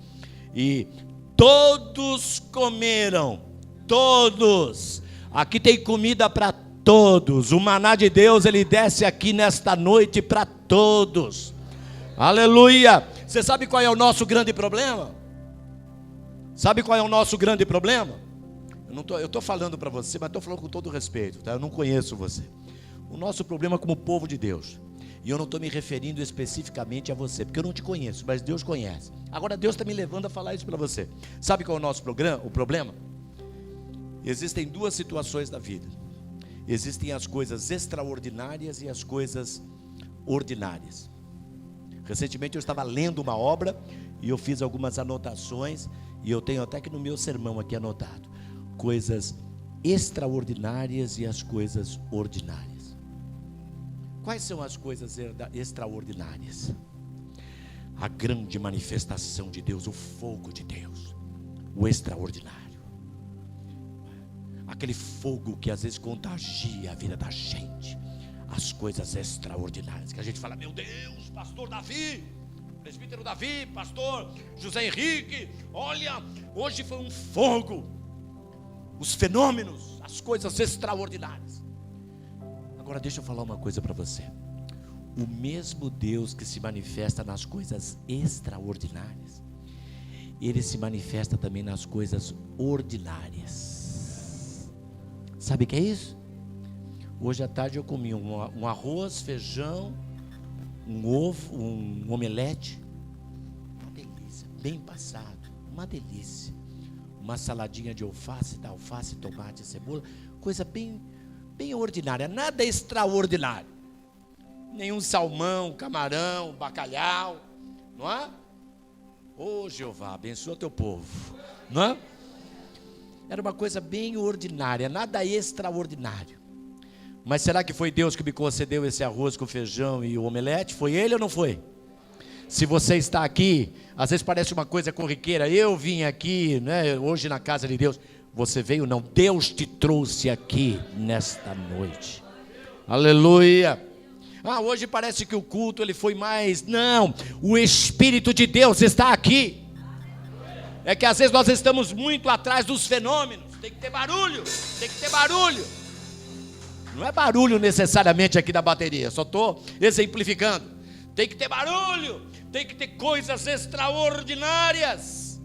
e todos comeram. Todos. Aqui tem comida para todos. O maná de Deus, ele desce aqui nesta noite para todos. Aleluia. Você sabe qual é o nosso grande problema? Sabe qual é o nosso grande problema? Eu estou falando para você, mas estou falando com todo respeito, tá? Eu não conheço você. O nosso problema como povo de Deus, e eu não estou me referindo especificamente a você, porque eu não te conheço, mas Deus conhece. Agora Deus está me levando a falar isso para você. Sabe qual é o nosso problema? Existem 2 situações da vida. Existem as coisas extraordinárias e as coisas ordinárias. Recentemente eu estava lendo uma obra e eu fiz algumas anotações, e eu tenho até que no meu sermão aqui anotado: coisas extraordinárias e as coisas ordinárias. Quais são as coisas extraordinárias? A grande manifestação de Deus, o fogo de Deus, o extraordinário. Aquele fogo que às vezes contagia a vida da gente. As coisas extraordinárias, que a gente fala: meu Deus, pastor Davi, presbítero Davi, pastor José Henrique, olha, hoje foi um fogo. Os fenômenos, as coisas extraordinárias. Agora deixa eu falar uma coisa para você. O mesmo Deus que se manifesta nas coisas extraordinárias, ele se manifesta também nas coisas ordinárias. Sabe o que é isso? Hoje à tarde eu comi um arroz, feijão, um ovo, um omelete. Uma delícia, bem passado, uma delícia. Uma saladinha de alface, tomate, cebola. Coisa bem ordinária, nada extraordinário. Nenhum salmão, camarão, bacalhau, não é? Ô Jeová, abençoa teu povo, não é? Era uma coisa bem ordinária, nada extraordinário. Mas será que foi Deus que me concedeu esse arroz com feijão e o omelete? Foi Ele ou não foi? Se você está aqui, às vezes parece uma coisa corriqueira. Eu vim aqui, né, hoje na casa de Deus. Você veio não, Deus te trouxe aqui nesta noite. Aleluia. Hoje parece que o culto ele foi mais. Não, o Espírito de Deus está aqui. É que às vezes nós estamos muito atrás dos fenômenos. Tem que ter barulho, tem que ter barulho. Não é barulho necessariamente aqui da bateria, só estou exemplificando. Tem que ter barulho, tem que ter coisas extraordinárias.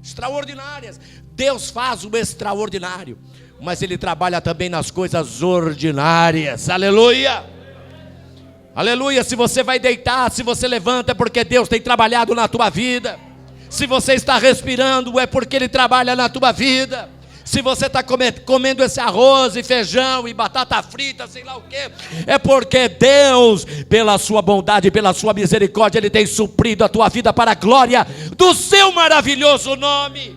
extraordinárias. Deus faz o extraordinário, mas Ele trabalha também nas coisas ordinárias. Aleluia, aleluia. Se você vai deitar, se você levanta, é porque Deus tem trabalhado na tua vida. Se você está respirando, é porque Ele trabalha na tua vida. Se você está comendo esse arroz e feijão e batata frita, sei lá o que, é porque Deus, pela sua bondade, pela sua misericórdia, Ele tem suprido a tua vida para a glória do seu maravilhoso nome.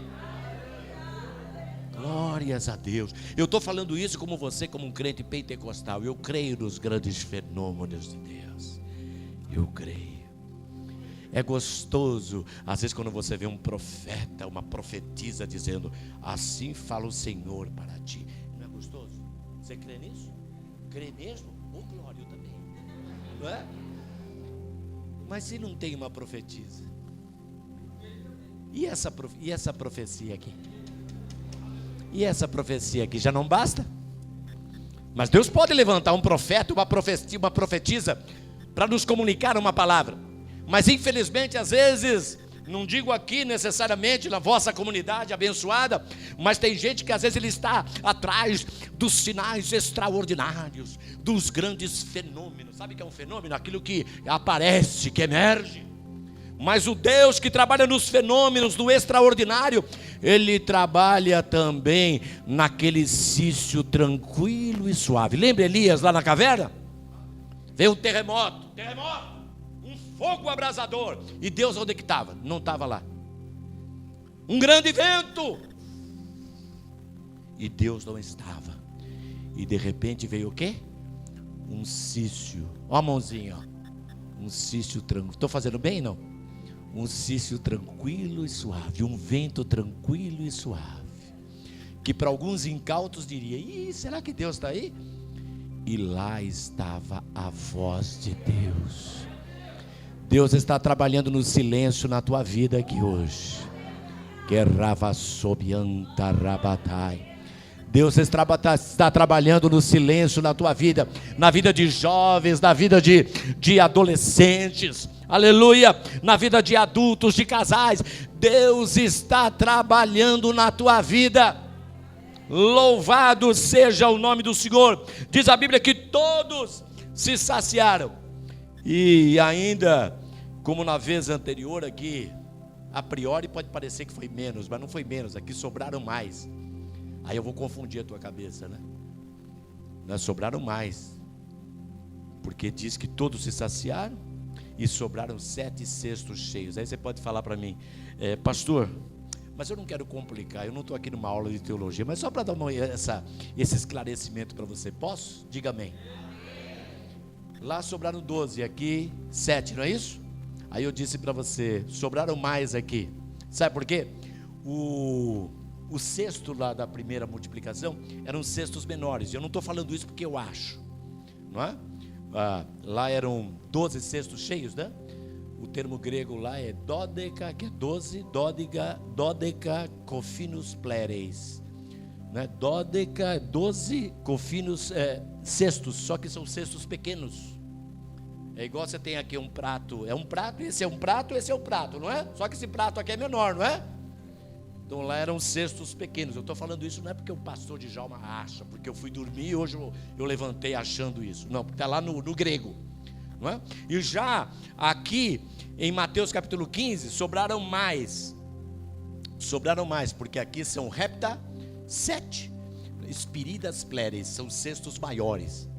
Glórias a Deus. Eu estou falando isso como você, como um crente pentecostal. Eu creio nos grandes fenômenos de Deus. Eu creio. É gostoso, às vezes, quando você vê um profeta, uma profetisa dizendo: assim fala o Senhor para ti. Não é gostoso? Você crê nisso? Crê mesmo? Ô glória, eu também. Não é? Mas se não tem uma profetisa? E essa profecia aqui? E essa profecia aqui já não basta? Mas Deus pode levantar um profeta, uma profetisa, para nos comunicar uma palavra. Mas infelizmente, às vezes, não digo aqui necessariamente na vossa comunidade abençoada, mas tem gente que às vezes ele está atrás dos sinais extraordinários, dos grandes fenômenos. Sabe o que é um fenômeno? Aquilo que aparece, que emerge. Mas o Deus que trabalha nos fenômenos do extraordinário, Ele trabalha também naquele sício tranquilo e suave. Lembra Elias lá na caverna? Veio um terremoto, um fogo abrasador. E Deus onde que estava? Não estava lá. Um grande vento. E Deus não estava. E de repente veio o quê? Um sício. Ó a mãozinha, ó. Um sício tranquilo. Estou fazendo bem, não? Um sício tranquilo e suave, um vento tranquilo e suave, que para alguns incautos diria: ih, será que Deus está aí? E lá estava a voz de Deus. Deus está trabalhando no silêncio na tua vida aqui hoje. Deus está trabalhando no silêncio na tua vida, na vida de jovens, na vida de adolescentes, aleluia, na vida de adultos, de casais. Deus está trabalhando na tua vida. Louvado seja o nome do Senhor. Diz a Bíblia que todos se saciaram. E ainda, como na vez anterior aqui, a priori pode parecer que foi menos, mas não foi menos, aqui sobraram mais. Aí eu vou confundir a tua cabeça, né? Nós sobraram mais, porque diz que todos se saciaram e sobraram 7 cestos cheios. Aí você pode falar para mim: pastor, mas eu não quero complicar, eu não estou aqui numa aula de teologia, mas só para dar esse esclarecimento para você, posso? Diga amém. Lá sobraram 12, aqui 7, não é isso? Aí eu disse para você: sobraram mais aqui. Sabe por quê? O cesto lá da primeira multiplicação eram cestos menores. Eu não estou falando isso porque eu acho, não é? Lá eram 12 cestos cheios, né? O termo grego lá é dódeca, que é 12, dódeca cofinos pleres, né? Dódeca, 12 cofinos cestos, só que são cestos pequenos. É igual você tem aqui um prato, é um prato, esse é um prato, esse é um prato, não é? Só que esse prato aqui é menor, não é? Então lá eram cestos pequenos. Eu estou falando isso não é porque o pastor Djalma acha, porque eu fui dormir e hoje eu levantei achando isso. Não, porque está lá no grego, não é? E já aqui em Mateus capítulo 15 sobraram mais, porque aqui são repta 7, espiridas pleres, são cestos maiores.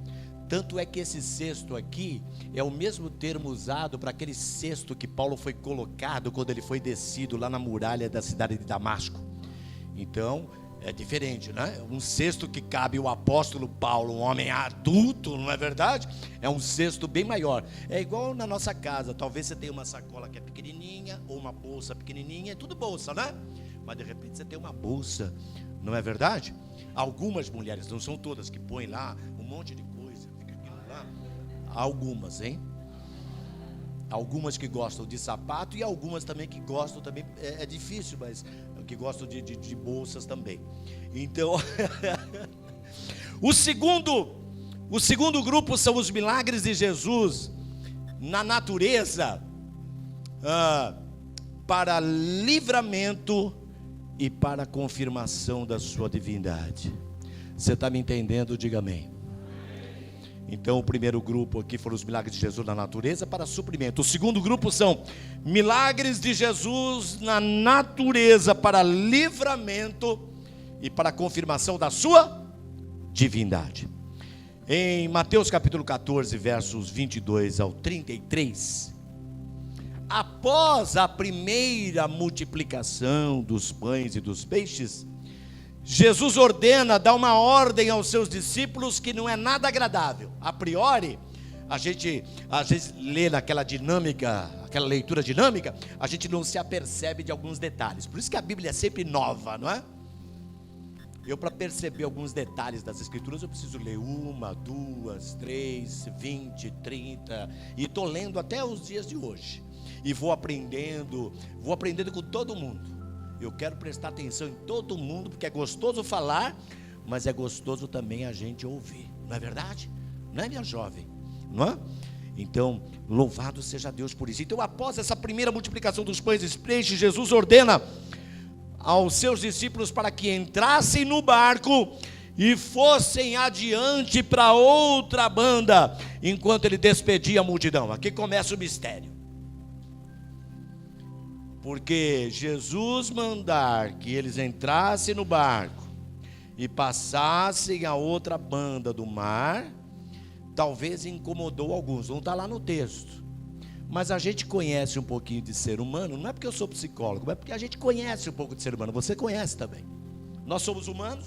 Tanto é que esse cesto aqui é o mesmo termo usado para aquele cesto que Paulo foi colocado quando ele foi descido lá na muralha da cidade de Damasco. Então é diferente, né? Um cesto que cabe o apóstolo Paulo, um homem adulto, não é verdade? É um cesto bem maior. É igual na nossa casa, talvez você tenha uma sacola que é pequenininha, ou uma bolsa pequenininha, é tudo bolsa, né? Mas de repente você tem uma bolsa, não é verdade? Algumas mulheres, não são todas, que põem lá um monte de coisa. Algumas, hein? Algumas que gostam de sapato e algumas também que gostam também, é difícil, mas que gostam de bolsas também. Então, o segundo grupo são os milagres de Jesus na natureza, para livramento e para a confirmação da sua divindade. Você está me entendendo? Diga amém. Então o primeiro grupo aqui foram os milagres de Jesus na natureza para suprimento. O segundo grupo são milagres de Jesus na natureza para livramento e para a confirmação da sua divindade. Em Mateus capítulo 14, versos 22 ao 33, após a primeira multiplicação dos pães e dos peixes, Jesus ordena, dá uma ordem aos seus discípulos que não é nada agradável. A priori, a gente às vezes lê naquela dinâmica, aquela leitura dinâmica, a gente não se apercebe de alguns detalhes. Por isso que a Bíblia é sempre nova, não é? Eu, para perceber alguns detalhes das Escrituras, eu preciso ler 1, 2, 3, 20, 30, e estou lendo até os dias de hoje. E vou aprendendo com todo mundo. Eu quero prestar atenção em todo mundo, porque é gostoso falar, mas é gostoso também a gente ouvir. Não é verdade? Não é, minha jovem? Não é? Então, louvado seja Deus por isso. Então, após essa primeira multiplicação dos pães e peixes, Jesus ordena aos seus discípulos para que entrassem no barco e fossem adiante para outra banda, enquanto ele despedia a multidão. Aqui começa o mistério. Porque Jesus mandar que eles entrassem no barco e passassem a outra banda do mar, talvez incomodou alguns, não está lá no texto. Mas a gente conhece um pouquinho de ser humano, não é porque eu sou psicólogo, mas porque a gente conhece um pouco de ser humano, você conhece também. Nós somos humanos,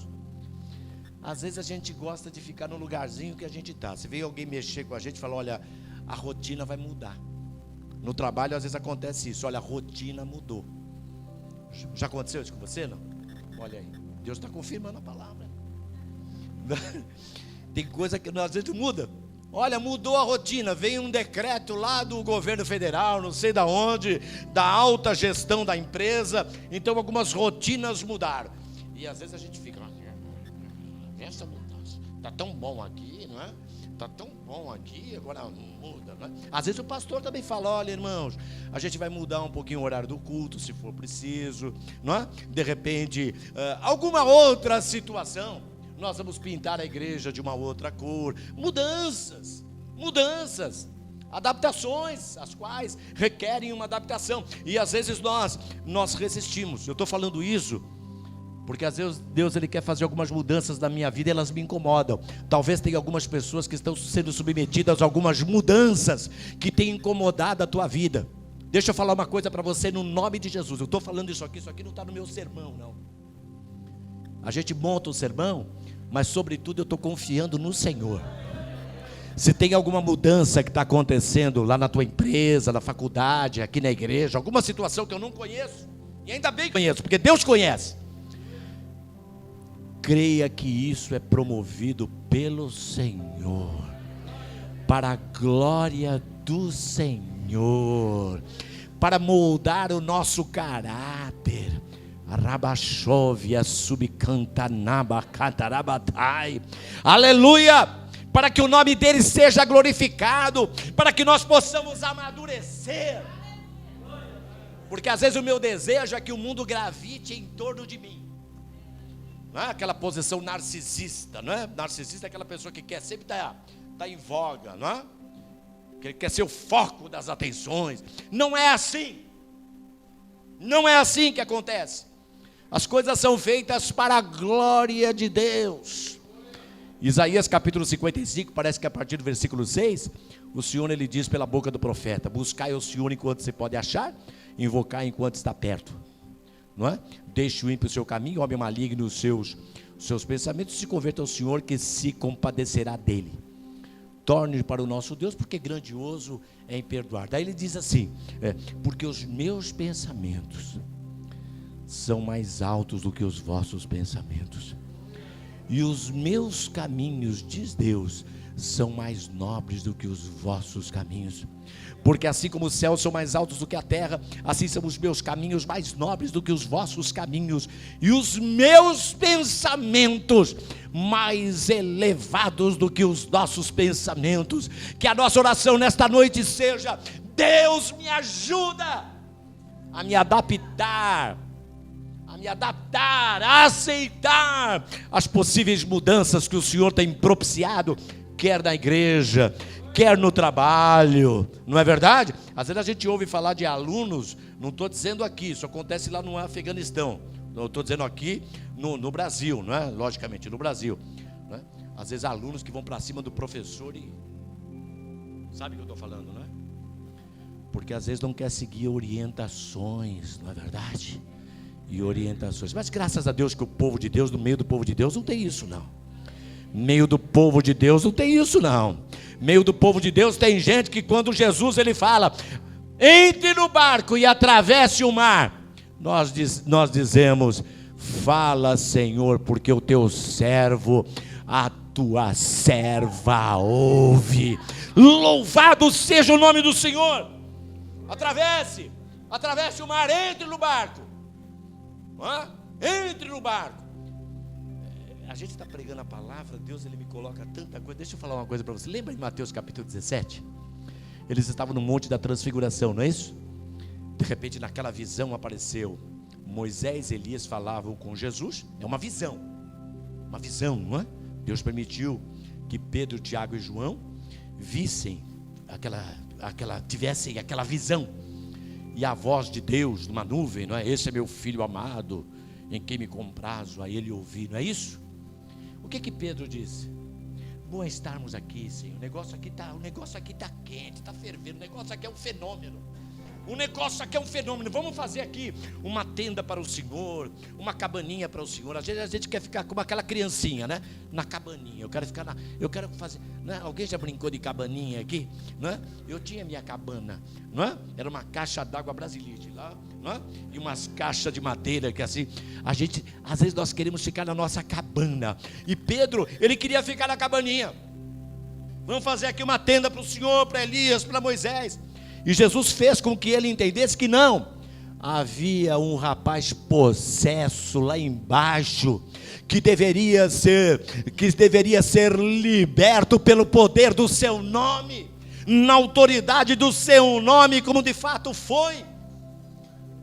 às vezes a gente gosta de ficar no lugarzinho que a gente está. Se veio alguém mexer com a gente e falar, olha, a rotina vai mudar. No trabalho às vezes acontece isso, olha, a rotina mudou. Já aconteceu isso com você, não? Olha aí, Deus está confirmando a palavra. Tem coisa que às vezes muda. Olha, mudou a rotina, veio um decreto lá do governo federal, não sei da onde, da alta gestão da empresa, então algumas rotinas mudaram. E às vezes a gente fica, essa mudança, está tão bom aqui, não é? Está tão bom aqui, agora muda, não é? Às vezes o pastor também fala, olha irmãos, a gente vai mudar um pouquinho o horário do culto, se for preciso, não é? De repente, alguma outra situação, nós vamos pintar a igreja de uma outra cor, mudanças, adaptações, as quais requerem uma adaptação, e às vezes nós resistimos. Eu estou falando isso porque às vezes Deus ele quer fazer algumas mudanças na minha vida e elas me incomodam. Talvez tenha algumas pessoas que estão sendo submetidas a algumas mudanças que têm incomodado a tua vida. Deixa eu falar uma coisa para você no nome de Jesus. Eu estou falando isso aqui não está no meu sermão, não. A gente monta o sermão, mas sobretudo eu estou confiando no Senhor. Se tem alguma mudança que está acontecendo lá na tua empresa, na faculdade, aqui na igreja, alguma situação que eu não conheço, e ainda bem que conheço, porque Deus conhece, creia que isso é promovido pelo Senhor, para a glória do Senhor, para moldar o nosso caráter. Arabachovia subcantanaba catarabatai. Aleluia! Para que o nome dele seja glorificado, para que nós possamos amadurecer. Porque às vezes o meu desejo é que o mundo gravite em torno de mim. Não é aquela posição narcisista, não é? Narcisista é aquela pessoa que quer sempre estar em voga, não é? Que quer ser o foco das atenções. Não é assim. Não é assim que acontece. As coisas são feitas para a glória de Deus. Isaías capítulo 55, parece que a partir do versículo 6, o Senhor ele diz pela boca do profeta: buscai o Senhor enquanto se pode achar, invocar enquanto está perto. Não é? Deixe o ímpio o seu caminho, o homem maligno os seus pensamentos, se converta ao Senhor, que se compadecerá dele. Torne para o nosso Deus, porque grandioso é em perdoar. Daí ele diz assim, porque os meus pensamentos são mais altos do que os vossos pensamentos, e os meus caminhos, diz Deus, são mais nobres do que os vossos caminhos. Porque assim como os céus são mais altos do que a terra, assim são os meus caminhos mais nobres do que os vossos caminhos, e os meus pensamentos mais elevados do que os nossos pensamentos. Que a nossa oração nesta noite seja: Deus me ajuda a me adaptar me adaptar, a aceitar as possíveis mudanças que o Senhor tem propiciado, quer na igreja, quer no trabalho, não é verdade? Às vezes a gente ouve falar de alunos, não estou dizendo aqui, isso acontece lá no Afeganistão, eu estou dizendo aqui no Brasil, não é? Logicamente, no Brasil, não é? Às vezes alunos que vão para cima do professor e... sabe o que eu estou falando, não é? Porque às vezes não quer seguir orientações, não é verdade? E orientações, mas graças a Deus que o povo de Deus, no meio do povo de Deus, não tem isso não. Meio do povo de Deus não tem isso não. Meio do povo de Deus tem gente que quando Jesus ele fala, entre no barco e atravesse o mar, nós dizemos, fala Senhor, porque o teu servo, a tua serva ouve. Louvado seja o nome do Senhor. Atravesse o mar, entre no barco. Entre no barco. A gente está pregando a palavra, Deus ele me coloca tanta coisa. Deixa eu falar uma coisa para você. Lembra em Mateus capítulo 17? Eles estavam no monte da transfiguração, não é isso? De repente naquela visão apareceu Moisés e Elias falavam com Jesus. É uma visão, não é? Deus permitiu que Pedro, Tiago e João vissem tivessem aquela visão. E a voz de Deus numa nuvem, não é? Esse é meu filho amado, em quem me comprazo a ele ouvir, não é isso? O que Pedro disse? Bom é estarmos aqui, Senhor. O negócio aqui está quente, está fervendo. O negócio aqui é um fenômeno. Vamos fazer aqui uma tenda para o Senhor, uma cabaninha para o Senhor. Às vezes a gente quer ficar como aquela criancinha, né? Na cabaninha. Eu quero fazer, né? Alguém já brincou de cabaninha aqui, né? Eu tinha minha cabana, não é? Era uma caixa d'água brasilite lá, não é? E umas caixas de madeira que assim, às vezes nós queremos ficar na nossa cabana. E Pedro, ele queria ficar na cabaninha. Vamos fazer aqui uma tenda para o Senhor, para Elias, para Moisés. E Jesus fez com que ele entendesse que não, havia um rapaz possesso lá embaixo, que deveria ser liberto pelo poder do seu nome, na autoridade do seu nome, como de fato foi.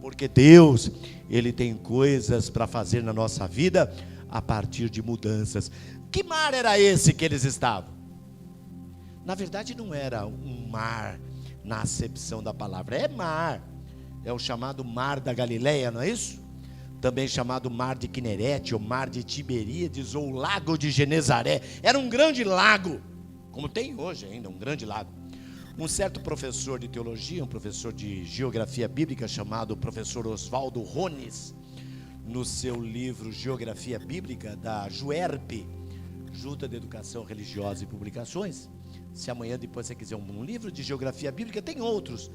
Porque Deus, Ele tem coisas para fazer na nossa vida, a partir de mudanças. Que mar era esse que eles estavam? Na verdade não era um mar, na acepção da palavra, é mar, é o chamado mar da Galileia, não é isso? Também chamado mar de Quinerete, ou mar de Tiberíades, ou lago de Genezaré. Era um grande lago, como tem hoje ainda, um grande lago. Um certo professor de teologia, um professor de geografia bíblica, chamado professor Oswaldo Rones, no seu livro Geografia Bíblica, da JUERP, Junta de Educação Religiosa e Publicações. Se amanhã depois você quiser um livro de geografia bíblica, tem outros.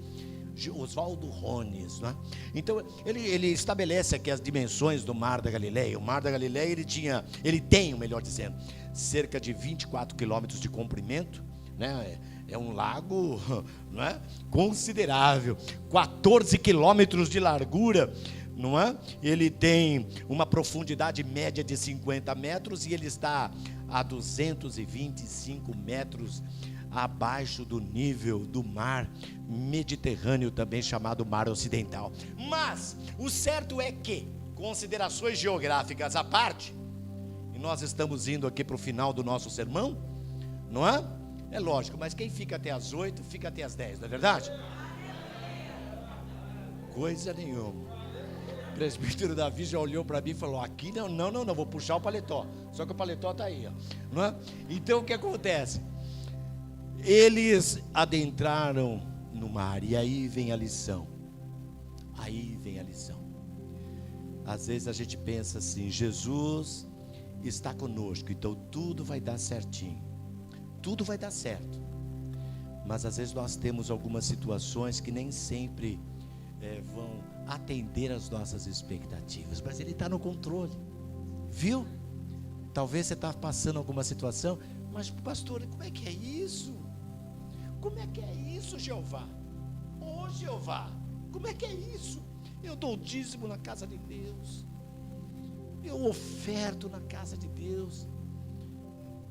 Oswaldo Rones, né? Então ele estabelece aqui as dimensões do Mar da Galileia. O Mar da Galileia ele tem, melhor dizendo, cerca de 24 quilômetros de comprimento, né? É um lago, não é? Considerável, 14 quilômetros de largura, não é? Ele tem uma profundidade média de 50 metros e ele está a 225 metros abaixo do nível do mar Mediterrâneo, também chamado Mar Ocidental. Mas o certo é que, considerações geográficas à parte, e nós estamos indo aqui para o final do nosso sermão, não é? É lógico, mas quem fica até as 8, fica até as 10, não é verdade? Coisa nenhuma. O presbítero Davi já olhou para mim e falou, aqui não, vou puxar o paletó. Só que o paletó está aí, ó, não é? Então o que acontece? Eles adentraram no mar, e aí vem a lição. Às vezes a gente pensa assim, Jesus está conosco, então tudo vai dar certinho, tudo vai dar certo. Mas às vezes nós temos algumas situações que nem sempre vão atender às nossas expectativas, mas Ele está no controle, viu? Talvez você está passando alguma situação, mas pastor, como é que é isso? Como é que é isso, Jeová? Ô Jeová, como é que é isso? Eu dou o dízimo na casa de Deus, eu oferto na casa de Deus.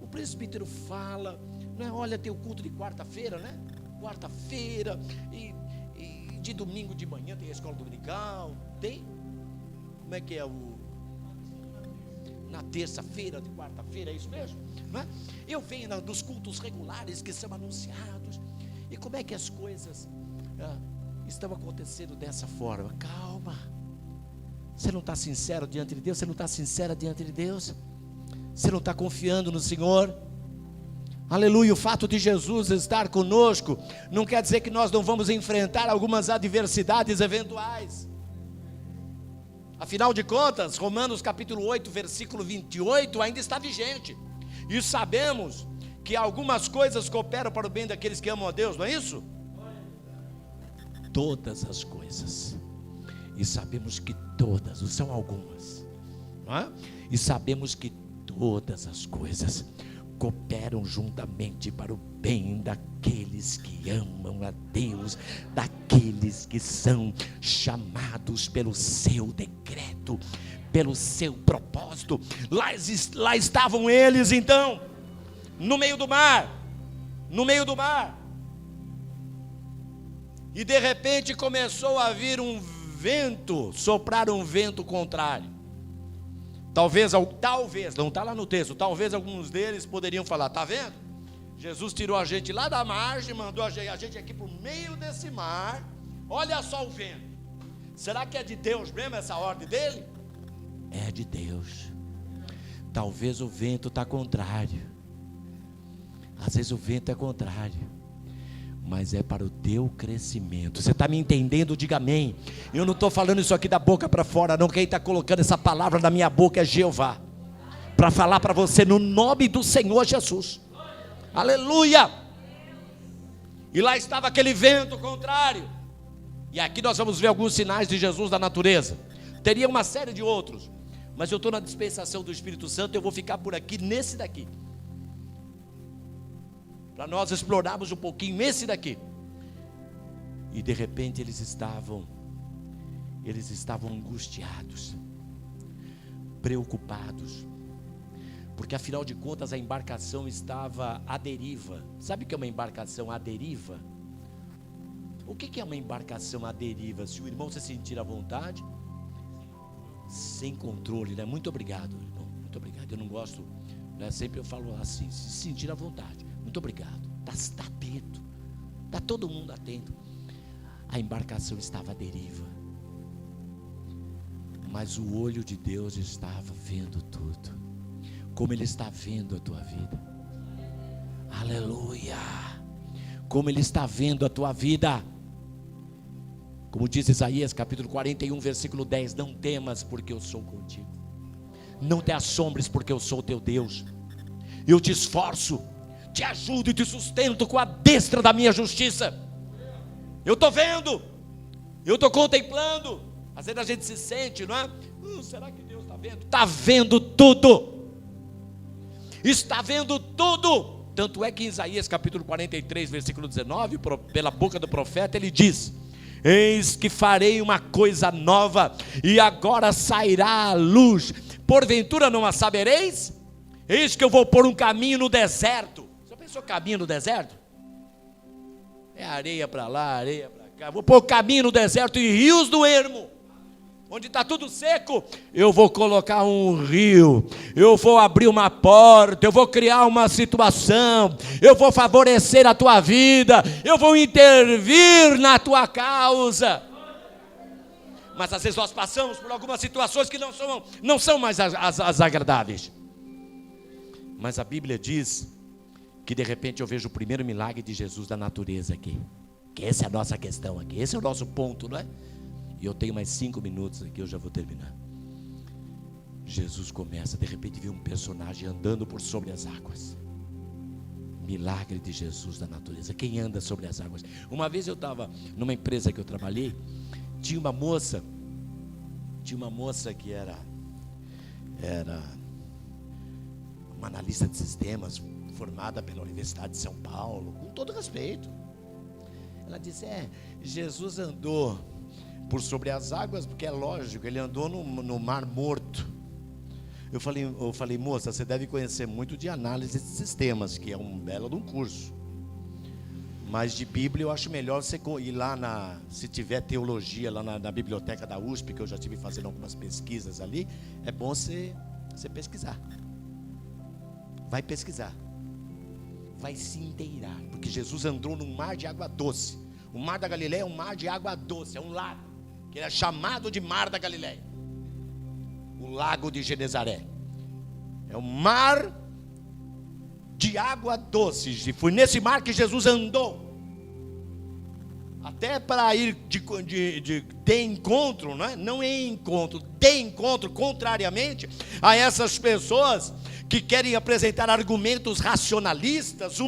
O presbítero fala, né? Olha, tem o culto de quarta-feira, né? Quarta-feira, e de domingo de manhã tem a escola dominical, tem? como é que é na terça-feira, de quarta-feira, é isso mesmo? Não é? Eu venho nos cultos regulares que são anunciados, e como é que as coisas estão acontecendo dessa forma? Calma, você não está sincero diante de Deus, você não está sincera diante de Deus, você não está confiando no Senhor. Aleluia. O fato de Jesus estar conosco não quer dizer que nós não vamos enfrentar algumas adversidades eventuais. Afinal de contas, Romanos capítulo 8, versículo 28 ainda está vigente, e sabemos que algumas coisas cooperam para o bem daqueles que amam a Deus, não é isso? Todas as coisas, e sabemos que todas, não são algumas, não é? E sabemos que todas as coisas cooperam juntamente para o bem daqueles que amam a Deus, daqueles que são chamados pelo seu decreto, pelo seu propósito. Lá estavam eles então, no meio do mar, e de repente começou a vir um vento, soprar um vento contrário. Talvez, não está lá no texto, talvez alguns deles poderiam falar: está vendo? Jesus tirou a gente lá da margem, mandou a gente aqui para o meio desse mar, olha só o vento. Será que é de Deus mesmo essa ordem dele? É de Deus. Talvez o vento está contrário, às vezes o vento é contrário, mas é para o teu crescimento. Você está me entendendo? Diga amém. Eu não estou falando isso aqui da boca para fora não. Quem está colocando essa palavra na minha boca é Jeová, para falar para você no nome do Senhor Jesus. Aleluia. E lá estava aquele vento contrário, e aqui nós vamos ver alguns sinais de Jesus da natureza. Teria uma série de outros, mas eu estou na dispensação do Espírito Santo. Eu vou ficar por aqui nesse daqui, para nós explorarmos um pouquinho esse daqui. E de repente eles estavam angustiados, preocupados, porque afinal de contas a embarcação estava à deriva. Sabe o que é uma embarcação à deriva? O que é uma embarcação à deriva? Se o irmão se sentir à vontade, sem controle, né? Muito obrigado, irmão, muito obrigado. Eu não gosto, né? Sempre eu falo assim: se sentir à vontade. Muito obrigado. Está atento. Está todo mundo atento. A embarcação estava à deriva, mas o olho de Deus estava vendo tudo, como Ele está vendo a tua vida. Aleluia. Como Ele está vendo a tua vida. Como diz Isaías capítulo 41, versículo 10: não temas, porque eu sou contigo. Não te assombres, porque eu sou teu Deus. Eu te esforço, te ajudo e te sustento com a destra da minha justiça. Eu estou vendo, eu estou contemplando. Às vezes a gente se sente, não é? Será que Deus está vendo? Está vendo tudo. Está vendo tudo. Tanto é que em Isaías capítulo 43, versículo 19, pela boca do profeta, ele diz: eis que farei uma coisa nova, e agora sairá a luz. Porventura não a sabereis? Eis que eu vou pôr um caminho no deserto. Já pensou caminho no deserto? É areia para lá, areia para cá. Vou pôr caminho no deserto e rios do ermo. Onde está tudo seco, eu vou colocar um rio, eu vou abrir uma porta, eu vou criar uma situação, eu vou favorecer a tua vida, eu vou intervir na tua causa. Mas às vezes nós passamos por algumas situações que não são mais as agradáveis. Mas a Bíblia diz que de repente eu vejo o primeiro milagre de Jesus da natureza aqui. Que essa é a nossa questão aqui, esse é o nosso ponto, não é? E eu tenho mais 5 minutos aqui, eu já vou terminar. Jesus começa, de repente vê um personagem andando por sobre as águas. Milagre de Jesus da natureza. Quem anda sobre as águas? Uma vez eu estava numa empresa que eu trabalhei, tinha uma moça que era uma analista de sistemas, formada pela Universidade de São Paulo, com todo respeito. Ela disse: Jesus andou por sobre as águas, porque é lógico, ele andou no mar morto. Eu falei, moça, você deve conhecer muito de análise de sistemas, que é um belo de um curso. Mas de Bíblia eu acho melhor você ir lá se tiver teologia lá na biblioteca da USP, que eu já estive fazendo algumas pesquisas ali, é bom você pesquisar. Vai pesquisar. Vai se inteirar, porque Jesus andou num mar de água doce. O mar da Galileia é um mar de água doce, é um lago, que é chamado de mar da Galileia. O lago de Genezaré. É um mar de água doce. E foi nesse mar que Jesus andou. Até para ir de encontro, não em encontro, de encontro, contrariamente a essas pessoas que querem apresentar argumentos racionalistas,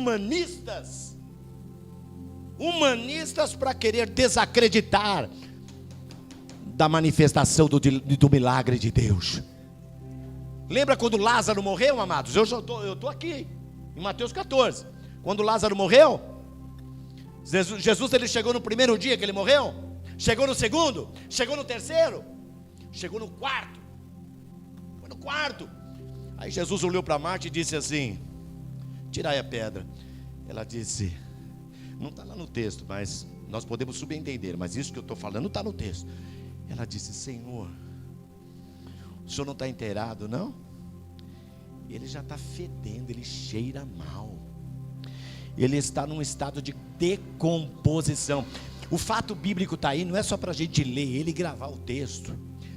humanistas para querer desacreditar da manifestação do milagre de Deus. Lembra quando Lázaro morreu, amados? Eu estou aqui, em Mateus 14. Quando Lázaro morreu, Jesus ele chegou no primeiro dia que ele morreu, chegou no segundo, chegou no terceiro, chegou no quarto. Foi no quarto. Aí Jesus olhou para Marta e disse assim: tirai a pedra. Ela disse, não está lá no texto, mas nós podemos subentender, mas isso que eu estou falando não está no texto. Ela disse: Senhor, o senhor não está inteirado, não? Ele já está fedendo, ele cheira mal. Ele está num estado de decomposição. O fato bíblico está aí, não é só para a gente ler ele e gravar o texto.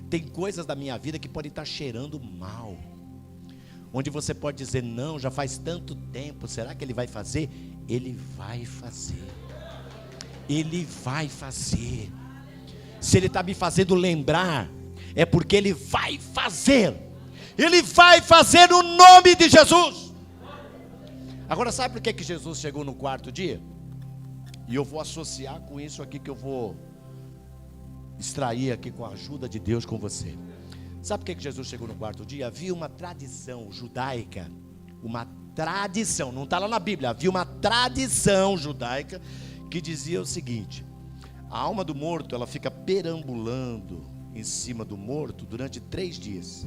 Tem coisas da minha vida que podem estar cheirando mal, onde você pode dizer: não, já faz tanto tempo, será que ele vai fazer? Ele vai fazer. Ele vai fazer. Se ele está me fazendo lembrar, é porque ele vai fazer. Ele vai fazer no nome de Jesus. Agora, sabe por que Jesus chegou no quarto dia? E eu vou associar com isso aqui que eu vou extrair aqui com a ajuda de Deus com você. Sabe por que Jesus chegou no quarto dia? Havia uma tradição judaica, uma tradição, não está lá na Bíblia, havia uma tradição judaica que dizia o seguinte: a alma do morto, ela fica perambulando em cima do morto durante 3 dias,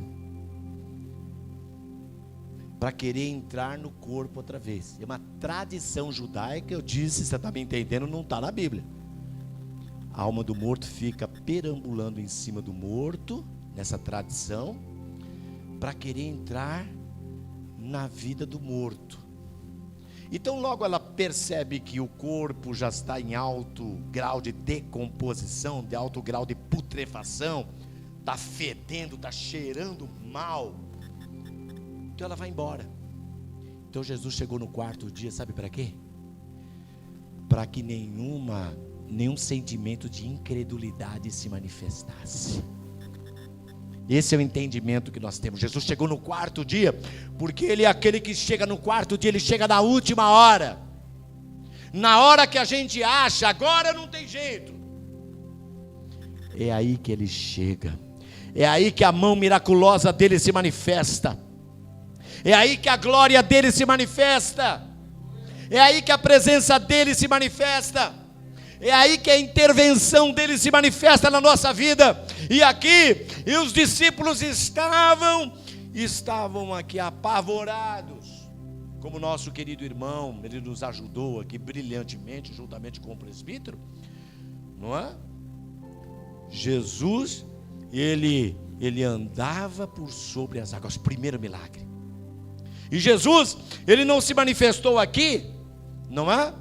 para querer entrar no corpo outra vez. É uma tradição judaica. Eu disse, você está me entendendo, não está na Bíblia. A alma do morto fica perambulando em cima do morto, nessa tradição, para querer entrar na vida do morto. Então logo ela percebe que o corpo já está em alto grau de decomposição, de alto grau de putrefação, está fedendo, está cheirando mal. Então ela vai embora. Então Jesus chegou no quarto dia, sabe para quê? Para que nenhum sentimento de incredulidade se manifestasse. Esse é o entendimento que nós temos. Jesus chegou no quarto dia, porque ele é aquele que chega no quarto dia, ele chega na última hora. Na hora que a gente acha, agora não tem jeito. É aí que ele chega. É aí que a mão miraculosa dele se manifesta. É aí que a glória dele se manifesta. É aí que a presença dele se manifesta. É aí que a intervenção dele se manifesta na nossa vida. E aqui, e os discípulos estavam aqui apavorados. Como nosso querido irmão, ele nos ajudou aqui brilhantemente, juntamente com o presbítero, não é? Jesus, ele andava por sobre as águas. Primeiro milagre. E Jesus, ele não se manifestou aqui, não é?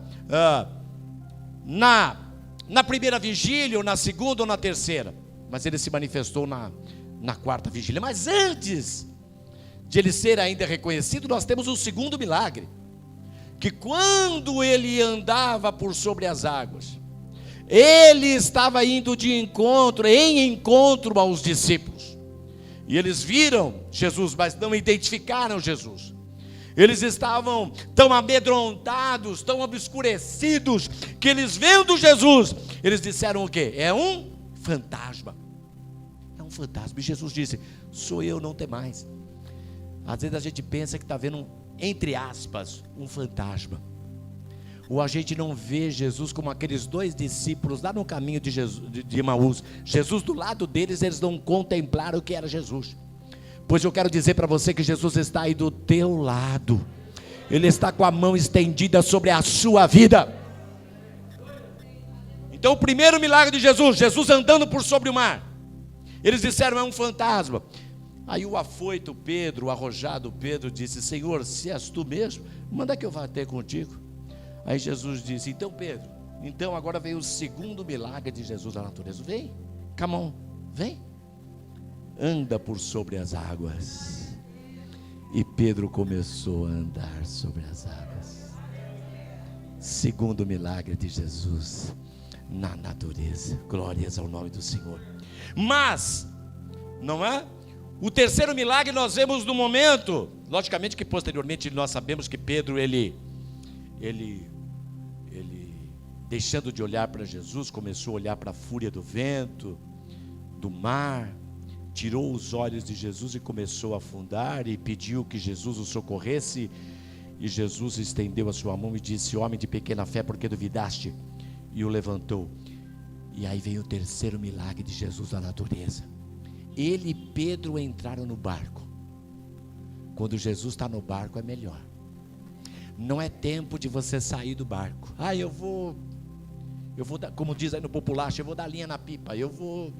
Na primeira vigília, ou na segunda, ou na terceira, mas ele se manifestou na quarta vigília. Mas antes de ele ser ainda reconhecido, nós temos um segundo milagre, que quando ele andava por sobre as águas, ele estava indo em encontro aos discípulos, e eles viram Jesus, mas não identificaram Jesus. Eles estavam tão amedrontados, tão obscurecidos, que eles vendo Jesus, eles disseram o quê? É um fantasma. É um fantasma. E Jesus disse: sou eu, não tem mais. Às vezes a gente pensa que está vendo, entre aspas, um fantasma. Ou a gente não vê Jesus como aqueles 2 discípulos lá no caminho de Emaús. Jesus do lado deles, eles não contemplaram o que era Jesus. Pois eu quero dizer para você que Jesus está aí do teu lado. Ele está com a mão estendida sobre a sua vida. Então o primeiro milagre de Jesus, Jesus andando por sobre o mar. Eles disseram, é um fantasma. Aí o afoito Pedro, o arrojado Pedro disse, Senhor, se és tu mesmo, manda que eu vá ter contigo. Aí Jesus disse, então Pedro, então agora vem o segundo milagre de Jesus da natureza. Vem, come on, vem. Anda por sobre as águas. E Pedro começou a andar sobre as águas. Segundo milagre de Jesus na natureza. Glórias ao nome do Senhor. Mas, não é? O terceiro milagre nós vemos no momento, logicamente que posteriormente nós sabemos que Pedro, ele deixando de olhar para Jesus, começou a olhar para a fúria do vento, do mar, tirou os olhos de Jesus e começou a afundar e pediu que Jesus o socorresse, e Jesus estendeu a sua mão e disse, homem de pequena fé, por que duvidaste? E o levantou. E aí veio o terceiro milagre de Jesus da natureza. Ele e Pedro entraram no barco. Quando Jesus está no barco é melhor. Não é tempo de você sair do barco. Eu vou dar, como diz aí no populacho, eu vou dar linha na pipa, eu vou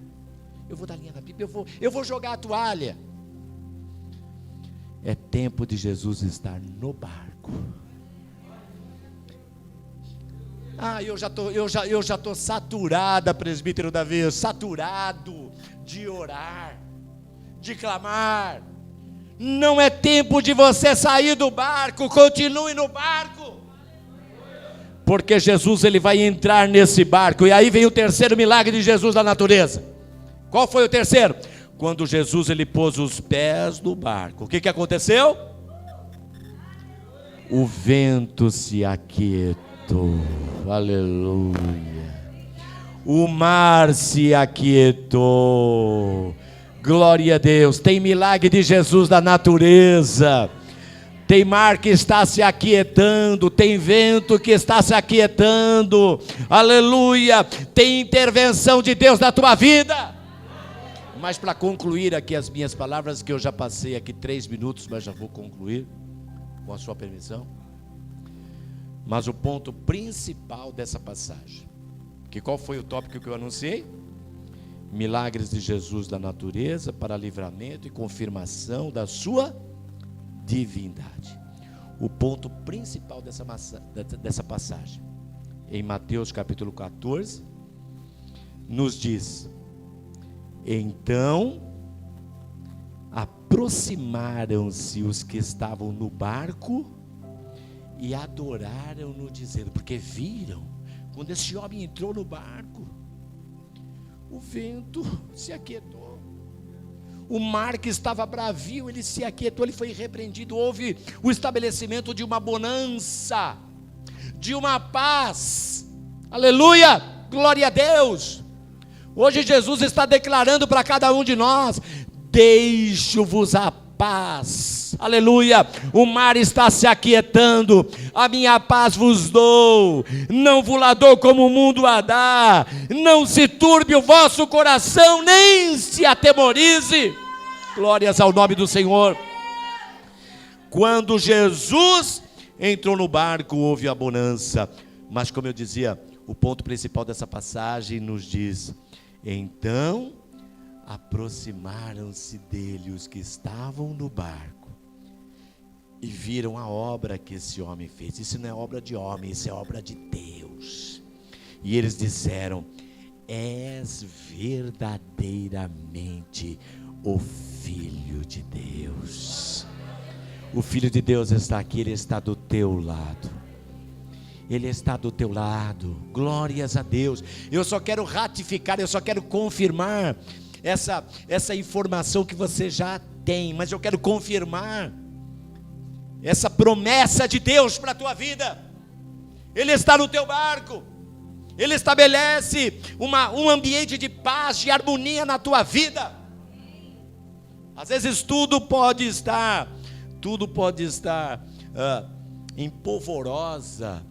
dar linha na pipa, eu vou jogar a toalha. É tempo de Jesus estar no barco. Eu já tô saturada, presbítero Davi, saturado de orar, de clamar. Não é tempo de você sair do barco, continue no barco. Porque Jesus, ele vai entrar nesse barco. E aí vem o terceiro milagre de Jesus da natureza. Qual foi o terceiro? Quando Jesus, ele pôs os pés no barco, o que aconteceu? O vento se aquietou. Aleluia. O mar se aquietou. Glória a Deus. Tem milagre de Jesus da natureza. Tem mar que está se aquietando, tem vento que está se aquietando, aleluia, tem intervenção de Deus na tua vida. Mas para concluir aqui as minhas palavras, que eu já passei aqui 3 minutos, mas já vou concluir, com a sua permissão. Mas o ponto principal dessa passagem, que qual foi o tópico que eu anunciei? Milagres de Jesus da natureza para livramento e confirmação da sua divindade. O ponto principal dessa passagem, em Mateus capítulo 14, nos diz: então aproximaram-se os que estavam no barco e adoraram-no, dizendo, porque viram, quando esse homem entrou no barco, o vento se aquietou. O mar que estava bravio, ele se aquietou, ele foi repreendido. Houve o estabelecimento de uma bonança, de uma paz. Aleluia, glória a Deus. Hoje Jesus está declarando para cada um de nós: deixo-vos a paz. Aleluia, o mar está se aquietando, a minha paz vos dou, não vos la dou como o mundo a dá. Não se turbe o vosso coração, nem se atemorize. Glórias ao nome do Senhor. Quando Jesus entrou no barco, houve a bonança. Mas como eu dizia, o ponto principal dessa passagem nos diz: então aproximaram-se dele os que estavam no barco e viram a obra que esse homem fez. Isso não é obra de homem, isso é obra de Deus. E eles disseram: és verdadeiramente o Filho de Deus. O Filho de Deus está aqui, ele está do teu lado. Ele está do teu lado. Glórias a Deus. Eu só quero ratificar, eu só quero confirmar essa informação que você já tem, mas eu quero confirmar essa promessa de Deus para a tua vida. Ele está no teu barco. Ele estabelece um ambiente de paz, de harmonia na tua vida. Às vezes tudo pode estar em polvorosa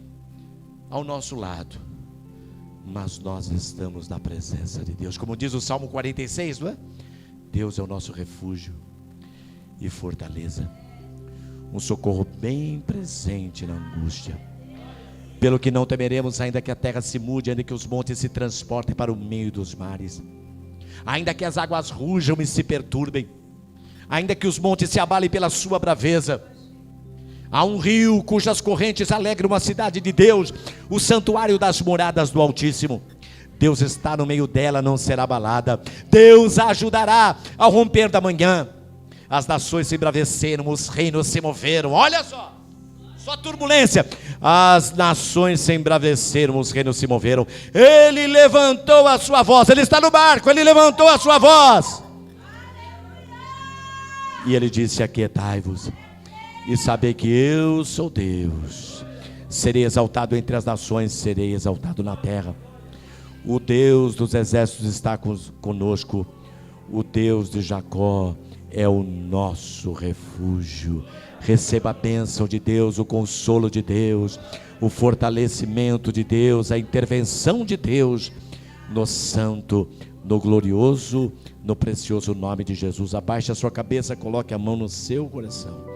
ao nosso lado, mas nós estamos na presença de Deus, como diz o Salmo 46, não é? Deus é o nosso refúgio e fortaleza, um socorro bem presente na angústia. Pelo que não temeremos, ainda que a terra se mude, ainda que os montes se transportem para o meio dos mares, ainda que as águas rujam e se perturbem, ainda que os montes se abalem pela sua braveza. Há um rio cujas correntes alegram a cidade de Deus, o santuário das moradas do Altíssimo. Deus está no meio dela, não será abalada. Deus a ajudará ao romper da manhã. As nações se embraveceram, os reinos se moveram. Olha só turbulência. As nações se embraveceram, os reinos se moveram. Ele levantou a sua voz. Ele está no barco, ele levantou a sua voz. E ele disse: aquietai-vos e sabei que eu sou Deus. Serei exaltado entre as nações, serei exaltado na terra. O Deus dos exércitos está conosco. O Deus de Jacó é o nosso refúgio. Receba a bênção de Deus, o consolo de Deus, o fortalecimento de Deus, a intervenção de Deus, no santo, no glorioso, no precioso nome de Jesus. Abaixe a sua cabeça, coloque a mão no seu coração.